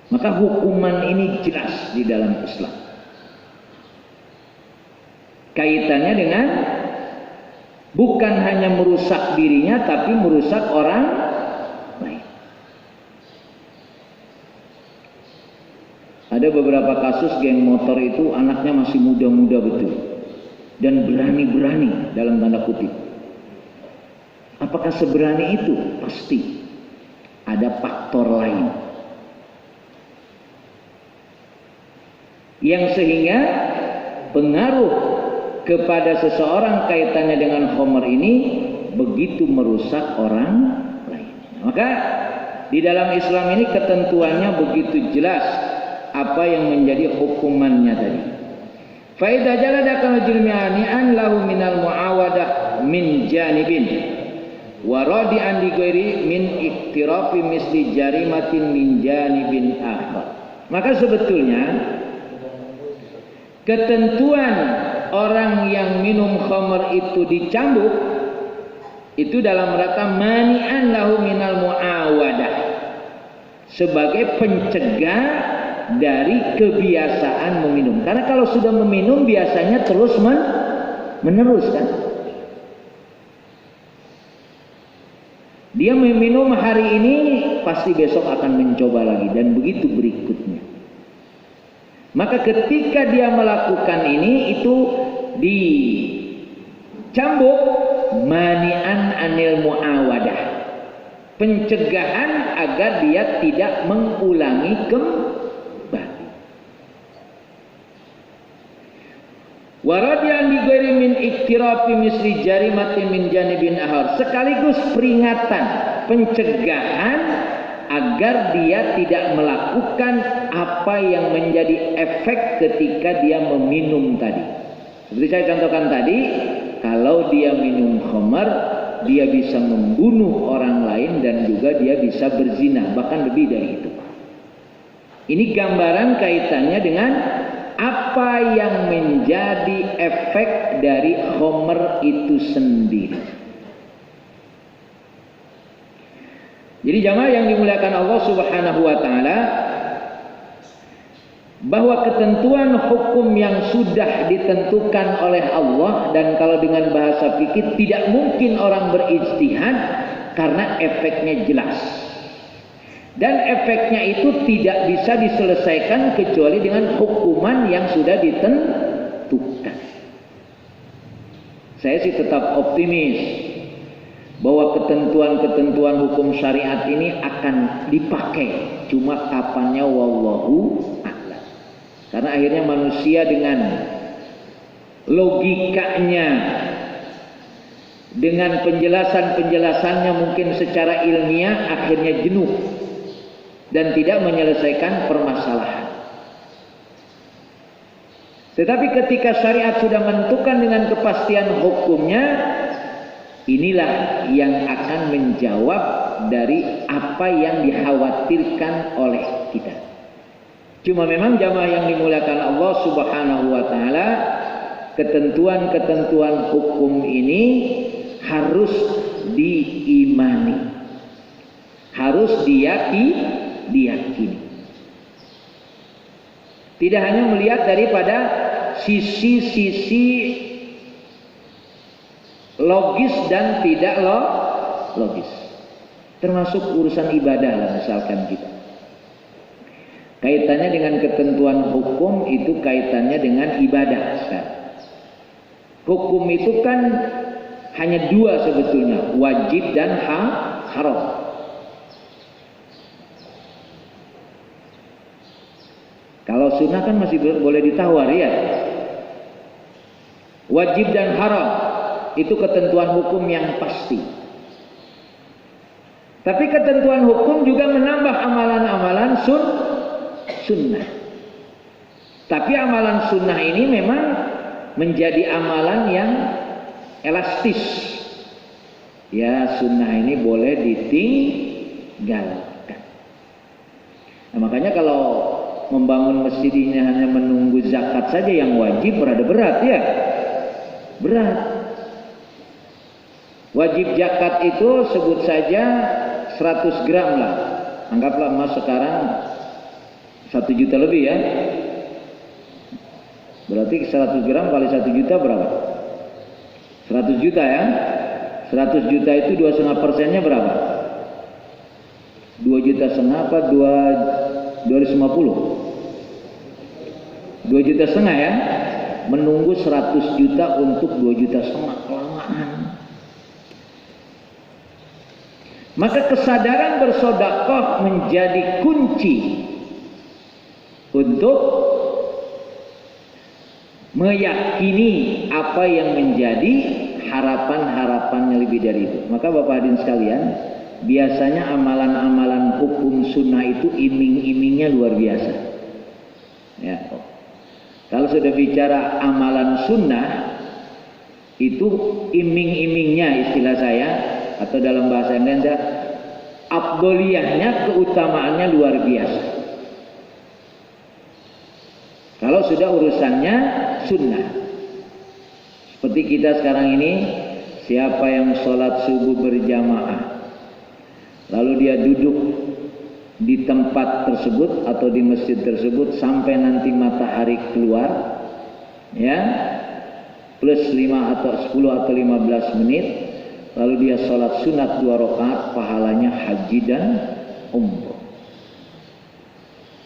Maka hukuman ini jelas di dalam Islam. Kaitannya dengan bukan hanya merusak dirinya, tapi merusak orang lain. Ada beberapa kasus geng motor itu anaknya masih muda-muda betul, dan berani-berani dalam tanda kutip. Apakah seberani itu? Pasti ada faktor lain yang sehingga pengaruh kepada seseorang kaitannya dengan khamr ini begitu merusak orang lain. Maka di dalam Islam ini ketentuannya begitu jelas apa yang menjadi hukumannya tadi. Fa idza jalada kal jilmiani an lahu minal muawadah min janibin. wa radi'an li ghairi min iktirafi misli jarimatin min janibin akhar. Maka sebetulnya ketentuan orang yang minum khamr itu dicambuk itu dalam rangka mani'an lahu minal muawadah, sebagai pencegah dari kebiasaan meminum. Karena kalau sudah meminum biasanya terus menerus kan. Dia meminum hari ini pasti besok akan mencoba lagi dan begitu berikutnya. Maka ketika dia melakukan ini itu dicambuk mani'an anil muawadah, pencegahan agar dia tidak mengulangi kembali. Waradian li ghairi min iktirafi misli jarimatin min janibin ahar, sekaligus peringatan, pencegahan agar dia tidak melakukan apa yang menjadi efek ketika dia meminum tadi. Seperti saya contohkan tadi, kalau dia minum khamar, dia bisa membunuh orang lain dan juga dia bisa berzina, bahkan lebih dari itu. Ini gambaran kaitannya dengan apa yang menjadi efek dari khamar itu sendiri. Jadi jamaah yang dimuliakan Allah Subhanahu wa taala, bahwa ketentuan hukum yang sudah ditentukan oleh Allah, dan kalau dengan bahasa fikih tidak mungkin orang berijtihad karena efeknya jelas. Dan efeknya itu tidak bisa diselesaikan kecuali dengan hukuman yang sudah ditentukan. Saya sih tetap optimis bahwa ketentuan-ketentuan hukum syariat ini akan dipakai, cuma kapannya wallahu a'lam. Karena akhirnya manusia dengan logikanya, dengan penjelasan-penjelasannya mungkin secara ilmiah akhirnya jenuh dan tidak menyelesaikan permasalahan. Tetapi ketika syariat sudah menentukan dengan kepastian hukumnya, inilah yang akan menjawab dari apa yang dikhawatirkan oleh kita. Cuma memang jamaah yang dimuliakan Allah Subhanahu wa taala, ketentuan-ketentuan hukum ini harus diimani, harus diyakini. Tidak hanya melihat daripada sisi-sisi logis dan tidak logis, termasuk urusan ibadah lah misalkan kita. Kaitannya dengan ketentuan hukum itu kaitannya dengan ibadah. Hukum itu kan hanya dua sebetulnya, wajib dan haram. Kalau sunnah kan masih boleh ditawar ya. Wajib dan haram itu ketentuan hukum yang pasti. Tapi ketentuan hukum juga menambah amalan-amalan sunnah. Tapi amalan sunnah ini memang menjadi amalan yang elastis. Ya, sunnah ini boleh ditinggalkan. Nah, makanya kalau membangun masjid ini hanya menunggu zakat saja yang wajib, berada berat ya. Berat. Wajib zakat itu sebut saja 100 gram lah. Anggaplah emas sekarang 1 juta lebih ya. Berarti 100 gram kali 1 juta berapa? 100 juta ya. 100 juta itu 2,5% berapa? 2,5 juta apa? 250. 2,5 juta ya. Menunggu 100 juta untuk 2,5 juta kelamaan. Maka kesadaran bersedekah menjadi kunci untuk meyakini apa yang menjadi harapan-harapannya lebih dari itu. Maka Bapak hadirin sekalian, biasanya amalan-amalan hukum sunnah itu iming-imingnya luar biasa. Ya. Kalau sudah bicara amalan sunnah, itu iming-imingnya istilah saya atau dalam bahasa Indonesia afdoliyahnya, keutamaannya luar biasa. Kalau sudah urusannya sunnah, seperti kita sekarang ini, siapa yang sholat subuh berjamaah, lalu dia duduk di tempat tersebut atau di masjid tersebut sampai nanti matahari keluar, ya, plus 5 atau 10 atau 15 menit, lalu dia sholat sunat 2 rakaat, pahalanya haji dan umroh.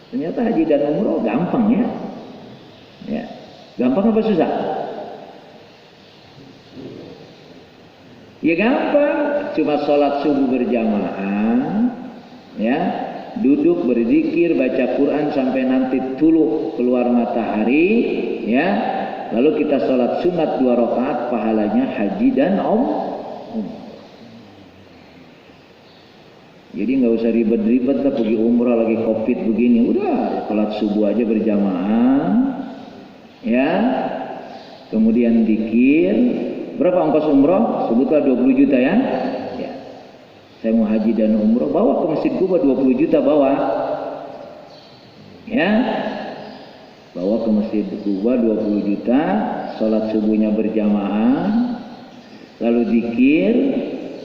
Ternyata haji dan umroh gampang ya. Ya, gampang apa susah? Ya gampang, cuma sholat subuh berjamaah, ya, duduk berzikir, baca Quran sampai nanti tuluh keluar matahari, ya, lalu kita sholat sunat 2 rakaat, pahalanya haji dan umroh. Jadi nggak usah ribet-ribet lah pergi umrah lagi covid begini, udah sholat subuh aja berjamaah, ya, kemudian zikir. Berapa ongkos umroh? Sebutlah 20 juta ya. Ya. Saya mau haji dan umroh, bawa ke Masjid Kuba 20 juta bawa. Ya. Bawa ke Masjid Kuba 20 juta, sholat subuhnya berjamaah, lalu zikir,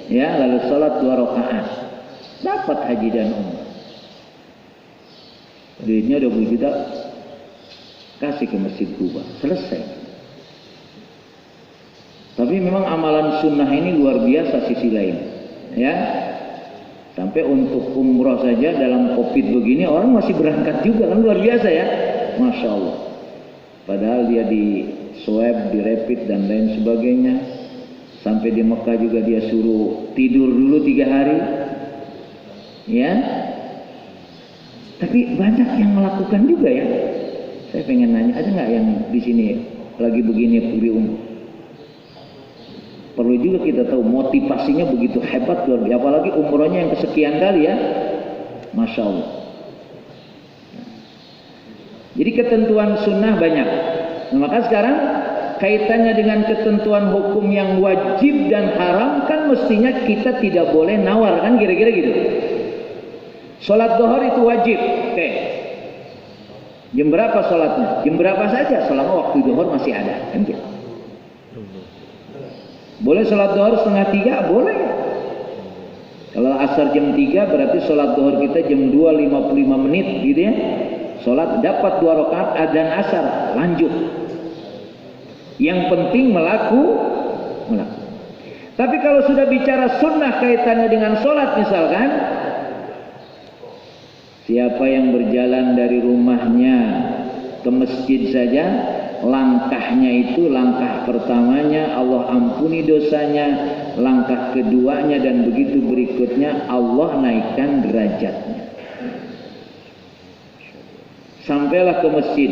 ya, lalu sholat 2 rakaat. Dapat haji dan umroh. Duitnya 20 juta kasih ke Masjid Kuba, selesai. Tapi memang amalan sunnah ini luar biasa sisi lain, ya. Sampai untuk umroh saja dalam covid begini orang masih berangkat juga, kan luar biasa ya, masya Allah. Padahal dia di swab, di rapid dan lain sebagainya. Sampai di Mekah juga dia suruh tidur dulu 3 hari, ya. Tapi banyak yang melakukan juga ya. Saya pengen nanya, ada nggak yang di sini lagi begini pergi umroh? Perlu juga kita tahu motivasinya begitu hebat luar biasa, apalagi umrohnya yang kesekian kali ya, masya Allah. Jadi ketentuan sunnah banyak. Nah, maka sekarang kaitannya dengan ketentuan hukum yang wajib dan haram kan mestinya kita tidak boleh nawar, kan kira-kira gitu. Sholat zuhur itu wajib, oke. Jam berapa sholatnya? Jam berapa saja selama waktu zuhur masih ada, kan gitu. Boleh sholat zuhur 2:30? Boleh. Kalau asar jam 3 berarti sholat zuhur kita jam 2:55 menit gitu ya. Sholat dapat 2 rakaat adzan asar, lanjut. Yang penting melaku. Tapi kalau sudah bicara sunnah kaitannya dengan sholat misalkan, siapa yang berjalan dari rumahnya ke masjid saja, langkahnya itu, langkah pertamanya Allah ampuni dosanya, langkah keduanya dan begitu berikutnya Allah naikkan derajatnya. Sampailah ke masjid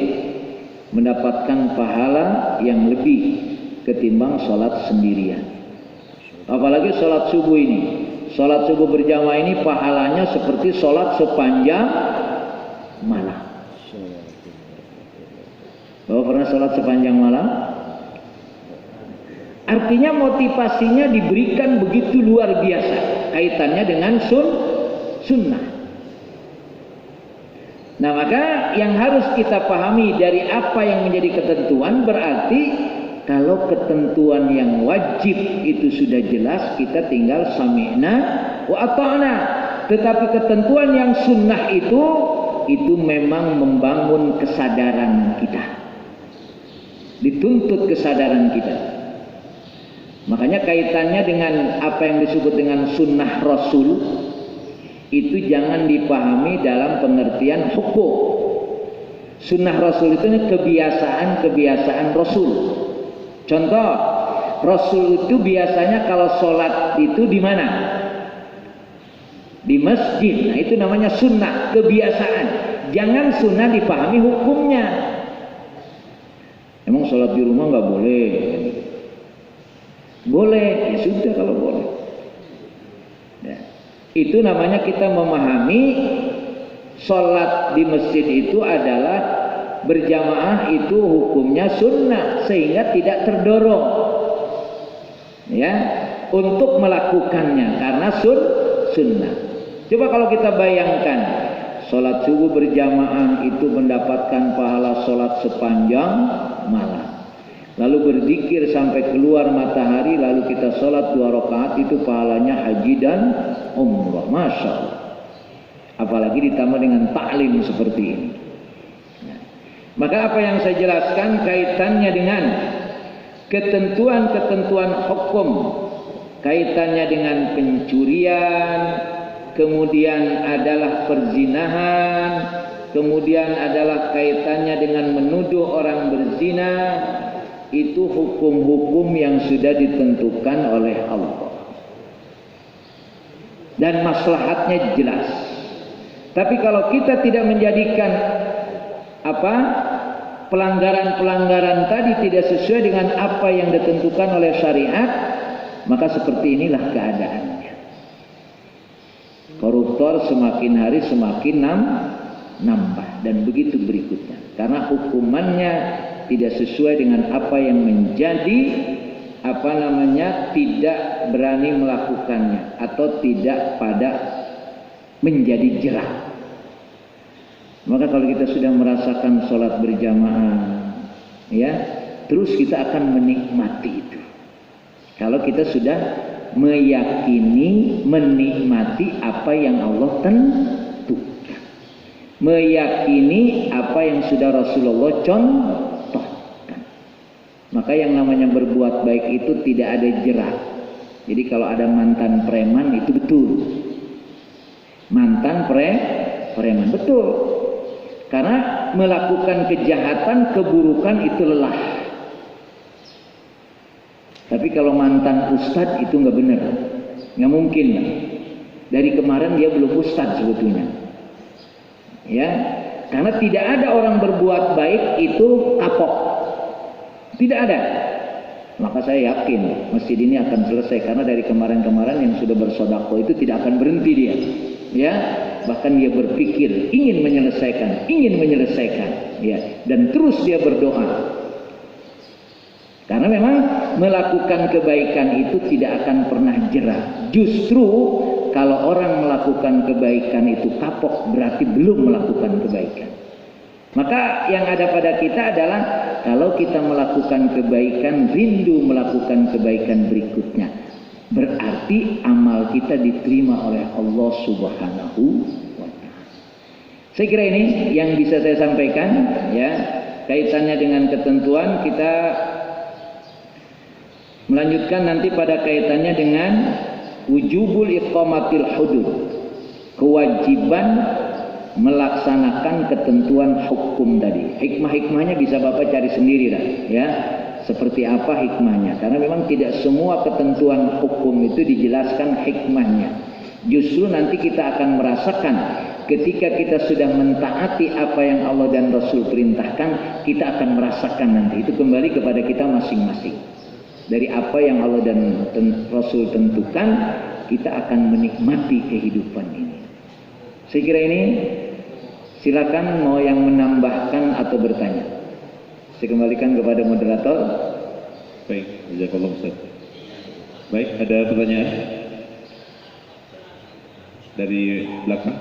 mendapatkan pahala yang lebih ketimbang sholat sendirian. Apalagi sholat subuh ini, sholat subuh berjamaah ini pahalanya seperti sholat sepanjang malam. Bapak pernah sholat sepanjang malam? Artinya motivasinya diberikan begitu luar biasa kaitannya dengan sunnah. Nah, maka yang harus kita pahami dari apa yang menjadi ketentuan, berarti kalau ketentuan yang wajib itu sudah jelas, kita tinggal sami'na wa ata'na. Tetapi ketentuan yang sunnah itu memang membangun kesadaran kita. Dituntut kesadaran kita. Makanya kaitannya dengan apa yang disebut dengan sunnah Rasul itu jangan dipahami dalam pengertian hukum. Sunnah Rasul itu kebiasaan Rasul. Contoh, Rasul itu biasanya kalau sholat itu di mana? Di masjid. Nah, itu namanya sunnah, kebiasaan. Jangan sunnah dipahami hukumnya. Emang sholat di rumah nggak boleh? Boleh, ya sudah kalau boleh. Ya. Itu namanya kita memahami sholat di masjid itu adalah berjamaah, itu hukumnya sunnah sehingga tidak terdorong. Ya, untuk melakukannya karena sunnah. Coba kalau kita bayangkan sholat subuh berjamaah itu mendapatkan pahala sholat sepanjang malam. Lalu berzikir sampai keluar matahari, lalu kita sholat 2 rakaat, itu pahalanya haji dan umrah. Masya Allah. Apalagi ditambah dengan ta'lim seperti ini. Nah, maka apa yang saya jelaskan kaitannya dengan ketentuan-ketentuan hukum, kaitannya dengan pencurian, kemudian adalah perzinahan, kemudian adalah kaitannya dengan menuduh orang berzina. Itu hukum-hukum yang sudah ditentukan oleh Allah dan maslahatnya jelas. Tapi kalau kita tidak menjadikan pelanggaran-pelanggaran tadi tidak sesuai dengan apa yang ditentukan oleh syariat, maka seperti inilah keadaannya. Koruptor semakin hari semakin nambah, dan begitu berikutnya, karena hukumannya tidak sesuai dengan apa yang menjadi tidak berani melakukannya atau tidak pada menjadi jerah. Maka kalau kita sudah merasakan sholat berjamaah, ya, terus kita akan menikmati itu. Kalau kita sudah meyakini, menikmati apa yang Allah tentukan, meyakini apa yang sudah Rasulullah contohkan. Maka yang namanya berbuat baik itu tidak ada jerah. Jadi kalau ada mantan preman itu betul. Mantan preman betul. Karena melakukan kejahatan, keburukan itu lelah. Tapi kalau mantan ustadz itu nggak benar. Nggak mungkin. Dari kemarin dia belum ustadz sebetulnya. Ya, karena tidak ada orang berbuat baik itu kapok. Tidak ada. Maka saya yakin masjid ini akan selesai, karena dari kemarin-kemarin yang sudah bersedekah itu tidak akan berhenti dia. Ya, bahkan dia berpikir ingin menyelesaikan, ya, dan terus dia berdoa. Karena memang melakukan kebaikan itu tidak akan pernah jerah. Justru kalau orang melakukan kebaikan itu kapok, berarti belum melakukan kebaikan. Maka yang ada pada kita adalah kalau kita melakukan kebaikan, rindu melakukan kebaikan berikutnya, berarti amal kita diterima oleh Allah Subhanahu wa Ta'ala. Saya kira ini yang bisa saya sampaikan, ya, kaitannya dengan ketentuan. Kita melanjutkan nanti pada kaitannya dengan wujubul iqamatil hudud, kewajiban melaksanakan ketentuan hukum tadi. Hikmah-hikmahnya bisa Bapak cari sendiri lah, ya. Seperti apa hikmahnya? Karena memang tidak semua ketentuan hukum itu dijelaskan hikmahnya. Justru nanti kita akan merasakan ketika kita sudah mentaati apa yang Allah dan Rasul perintahkan, kita akan merasakan nanti. Itu kembali kepada kita masing-masing. Dari apa yang Allah dan Rasul tentukan, kita akan menikmati kehidupan ini. Saya kira ini, silakan mau yang menambahkan atau bertanya. Saya kembalikan kepada moderator. Baik, jazakallah Ustaz. Baik, ada pertanyaan dari belakang?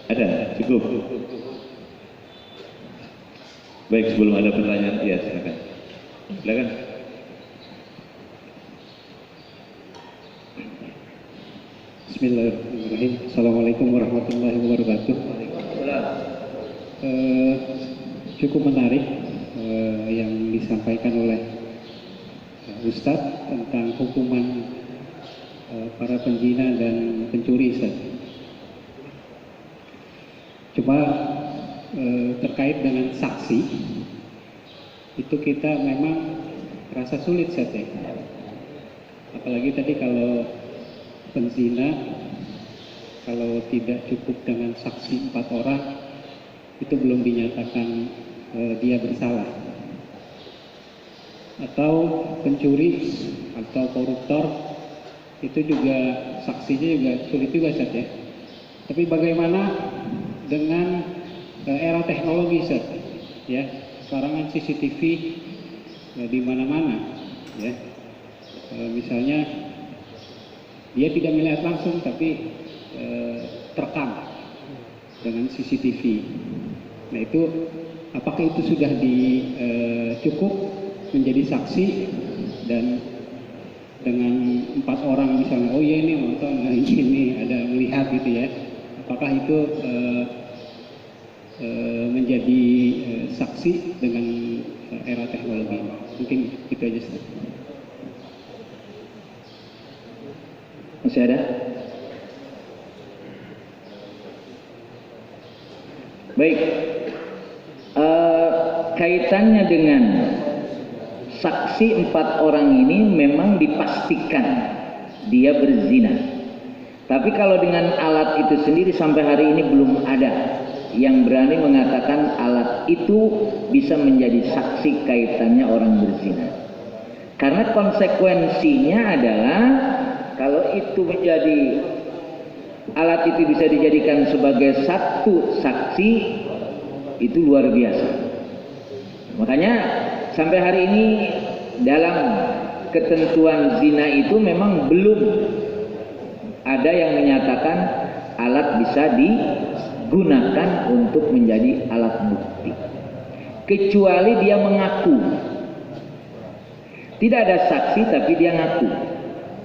Ada, cukup. Baik, sebelum ada pertanyaan, ya silakan. Silakan. Bismillahirrahmanirrahim. Assalamualaikum warahmatullahi wabarakatuh. Cukup menarik yang disampaikan oleh Ustadz tentang hukuman para penzina dan pencuri, Ustaz. Cuma terkait dengan saksi, itu kita memang rasa sulit, Ustaz, ya. Apalagi tadi kalau penzina, kalau tidak cukup dengan saksi 4 orang, itu belum dinyatakan dia bersalah. Atau pencuri atau koruptor, itu juga saksinya juga sulit juga, Ustaz, ya. Tapi bagaimana dengan era teknologi, Ustaz, ya? Sekarang kan CCTV di mana-mana, ya. misalnya dia tidak melihat langsung tapi terekam dengan CCTV. Nah itu apakah itu sudah cukup menjadi saksi, dan dengan 4 orang misalnya, oh iya ini nonton, nah ini ada melihat gitu ya, apakah itu menjadi saksi dengan era teknologi? Mungkin itu aja. Masih ada? Baik, kaitannya dengan saksi 4 orang ini memang dipastikan dia berzina. Tapi kalau dengan alat itu sendiri sampai hari ini belum ada yang berani mengatakan alat itu bisa menjadi saksi kaitannya orang berzina. Karena konsekuensinya adalah kalau itu menjadi alat itu bisa dijadikan sebagai satu saksi, itu luar biasa. Makanya sampai hari ini dalam ketentuan zina itu memang belum ada yang menyatakan alat bisa digunakan untuk menjadi alat bukti, kecuali dia mengaku. Tidak ada saksi tapi dia ngaku,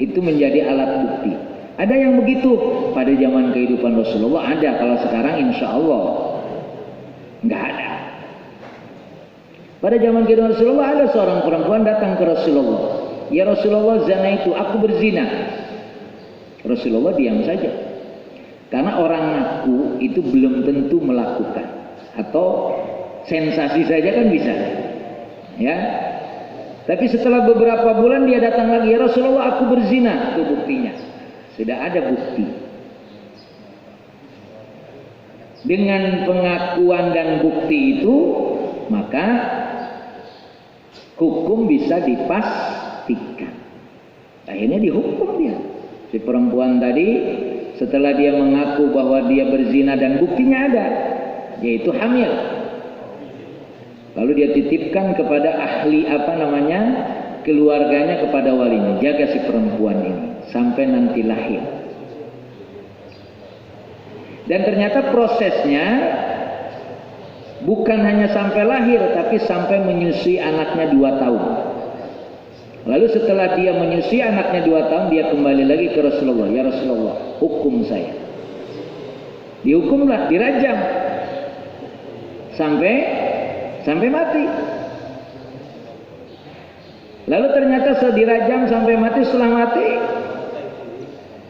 itu menjadi alat bukti. Ada yang begitu pada zaman kehidupan Rasulullah, ada. Kalau sekarang insya Allah nggak ada. Pada zaman kehidupan Rasulullah ada seorang perempuan datang ke Rasulullah, ya Rasulullah, zina itu, aku berzina. Rasulullah diam saja, karena orang ngaku itu belum tentu melakukan, atau sensasi saja kan bisa, ya. Tapi setelah beberapa bulan dia datang lagi, ya Rasulullah, aku berzina. Itu buktinya, sudah ada bukti. Dengan pengakuan dan bukti itu, maka hukum bisa dipastikan. Akhirnya dihukum dia. Si perempuan tadi setelah dia mengaku bahwa dia berzina dan buktinya ada, yaitu hamil. Lalu dia titipkan kepada ahli keluarganya, kepada walinya, jaga si perempuan ini sampai nanti lahir. Dan ternyata prosesnya bukan hanya sampai lahir, tapi sampai menyusui anaknya 2 tahun. Lalu setelah dia menyusui anaknya 2 tahun, dia kembali lagi ke Rasulullah, ya Rasulullah, hukum saya. Dihukumlah, dirajam sampai mati. Lalu ternyata setelah dirajam sampai mati, setelah mati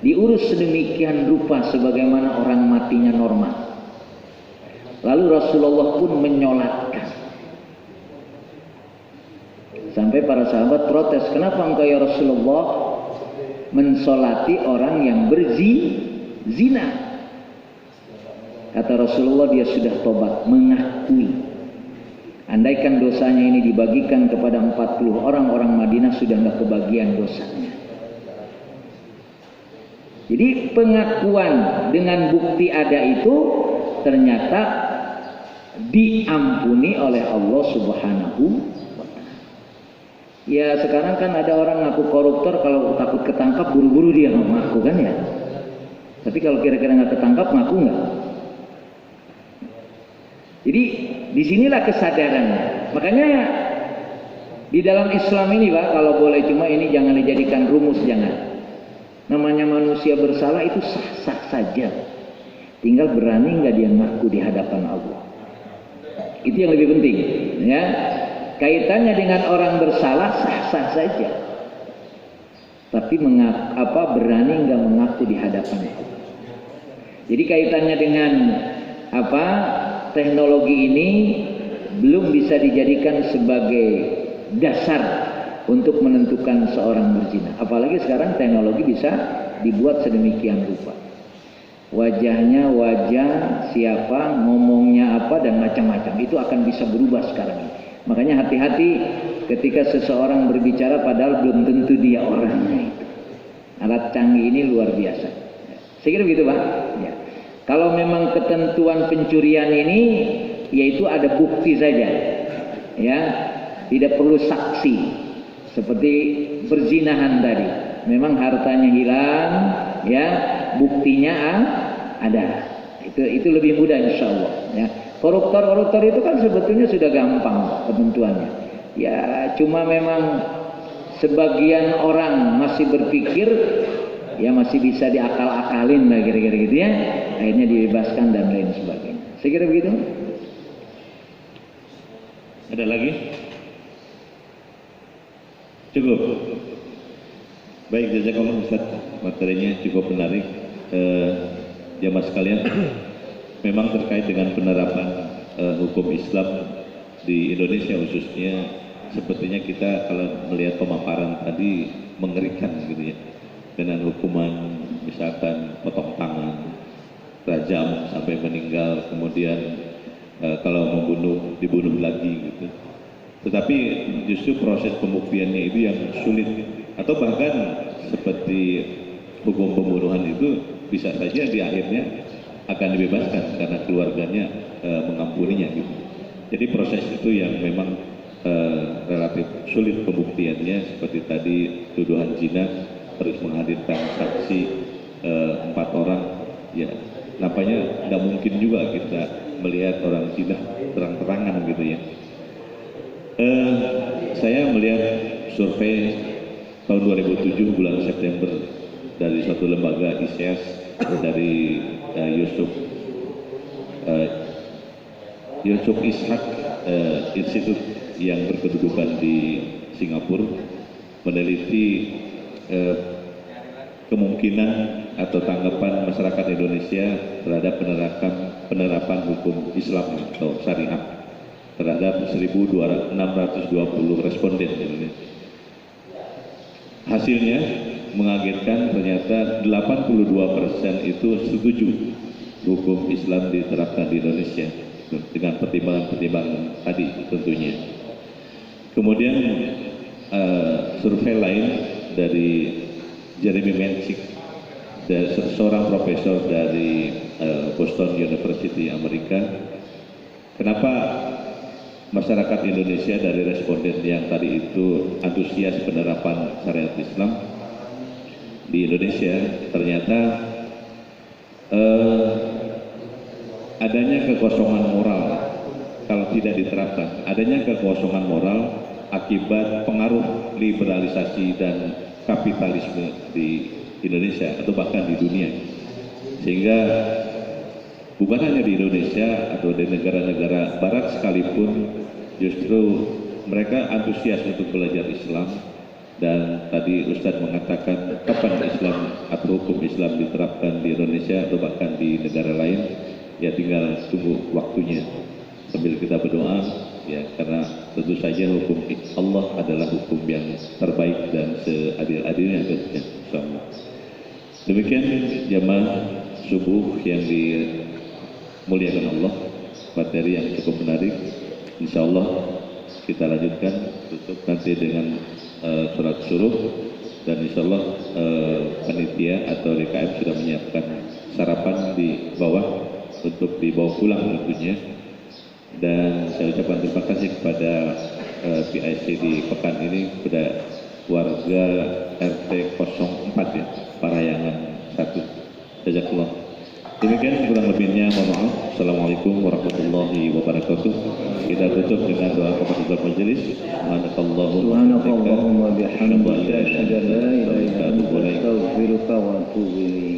diurus sedemikian rupa sebagaimana orang matinya normal. Lalu Rasulullah pun menyolatkan. Sampai para sahabat protes, kenapa engkau ya Rasulullah mensolati orang yang berzina? Kata Rasulullah, dia sudah tobat, mengakui. Andaikan dosanya ini dibagikan kepada 40 orang Madinah, sudah nggak kebagian dosanya. Jadi pengakuan dengan bukti ada itu ternyata diampuni oleh Allah Subhanahu wa ta'ala. Ya sekarang kan ada orang ngaku koruptor, kalau takut ketangkap buru-buru dia ngaku kan ya. Tapi kalau kira-kira nggak ketangkap, ngaku nggak? Jadi disinilah kesadarannya. Makanya di dalam Islam ini Pak, kalau boleh, cuma ini jangan dijadikan rumus, jangan. Namanya manusia bersalah itu sah-sah saja. Tinggal berani nggak dia ngaku di hadapan Allah. Itu yang lebih penting, ya. Kaitannya dengan orang bersalah sah-sah saja. Tapi berani nggak mengaku di hadapan Allah. Jadi kaitannya dengan teknologi ini belum bisa dijadikan sebagai dasar untuk menentukan seorang berzina. Apalagi sekarang teknologi bisa dibuat sedemikian rupa. Wajahnya wajah siapa, ngomongnya apa, dan macam-macam. Itu akan bisa berubah sekarang ini. Makanya hati-hati ketika seseorang berbicara padahal belum tentu dia orangnya itu. Alat canggih ini luar biasa. Saya kira begitu Pak. Ya. Kalau memang ketentuan pencurian ini, yaitu ada bukti saja, ya, tidak perlu saksi. seperti perzinahan tadi. Memang hartanya hilang, ya, buktinya ada. Itu lebih mudah insya Allah. Ya. Koruptor itu kan sebetulnya sudah gampang ketentuannya. Ya, cuma memang sebagian orang masih berpikir ya masih bisa diakal-akalin lah kira-kira gitu ya. Akhirnya dibebaskan dan lain sebagainya. Saya kira begitu. Ada lagi? Cukup. Baik, jazakallah Ustaz. Materinya cukup menarik. Jamaah sekalian, memang terkait dengan penerapan hukum Islam di Indonesia khususnya, sepertinya kita kalau melihat pemaparan tadi mengerikan gitu ya. Dengan hukuman misalkan potong tangan, rajam sampai meninggal, kemudian kalau membunuh dibunuh lagi gitu. Tetapi justru proses pembuktiannya itu yang sulit, atau bahkan seperti hukum pembunuhan itu bisa saja di akhirnya akan dibebaskan karena keluarganya mengampuninya gitu. Jadi proses itu yang memang relatif sulit pembuktiannya, seperti tadi tuduhan zina harus menghadirkan saksi 4 orang, ya nampaknya tidak mungkin juga kita melihat orang zina terang-terangan gitu ya. Saya melihat survei tahun 2007 bulan September dari suatu lembaga ICS dari Yusuf Ishak Institute yang berkedudukan di Singapura meneliti kemungkinan atau tanggapan masyarakat Indonesia terhadap penerapan hukum Islam atau syariah terhadap 1.620 responden. Hasilnya mengagetkan, ternyata 82% itu setuju hukum Islam diterapkan di Indonesia dengan pertimbangan-pertimbangan tadi tentunya. Kemudian survei lain dari Jeremy Menchik, seorang profesor dari Boston University Amerika. Kenapa masyarakat Indonesia dari responden yang tadi itu antusias penerapan syariat Islam di Indonesia? Ternyata adanya kekosongan moral kalau tidak diterapkan, adanya kekosongan moral akibat pengaruh liberalisasi dan kapitalisme di Indonesia atau bahkan di dunia, sehingga bukan hanya di Indonesia atau di negara-negara Barat sekalipun, justru mereka antusias untuk belajar Islam. Dan tadi Ustadz mengatakan kapan Islam atau hukum Islam diterapkan di Indonesia atau bahkan di negara lain, ya tinggal tunggu waktunya sambil kita berdoa, ya, karena tentu saja hukum Allah adalah hukum yang terbaik dan seadil-adilnya tentunya. Demikian jamaah subuh yang dimuliakan Allah, materi yang cukup menarik. Insya Allah kita lanjutkan, tutup nanti dengan surat suruh, dan insya Allah panitia atau DKM sudah menyiapkan sarapan di bawah untuk dibawa pulang tentunya. Dan saya ucapkan terima kasih kepada PIC di pekan ini, kepada warga RT 04 ya, Parayangan 1. Jazakallah. Demikian kurang lebihnya, mohon maaf. Assalamualaikum warahmatullahi wabarakatuh. Kita tutup dengan doa kepada majelis. Subhanakallahumma bihamdika asyhadu an la ilaha illa anta astaghfiruka wa atubu ilaik.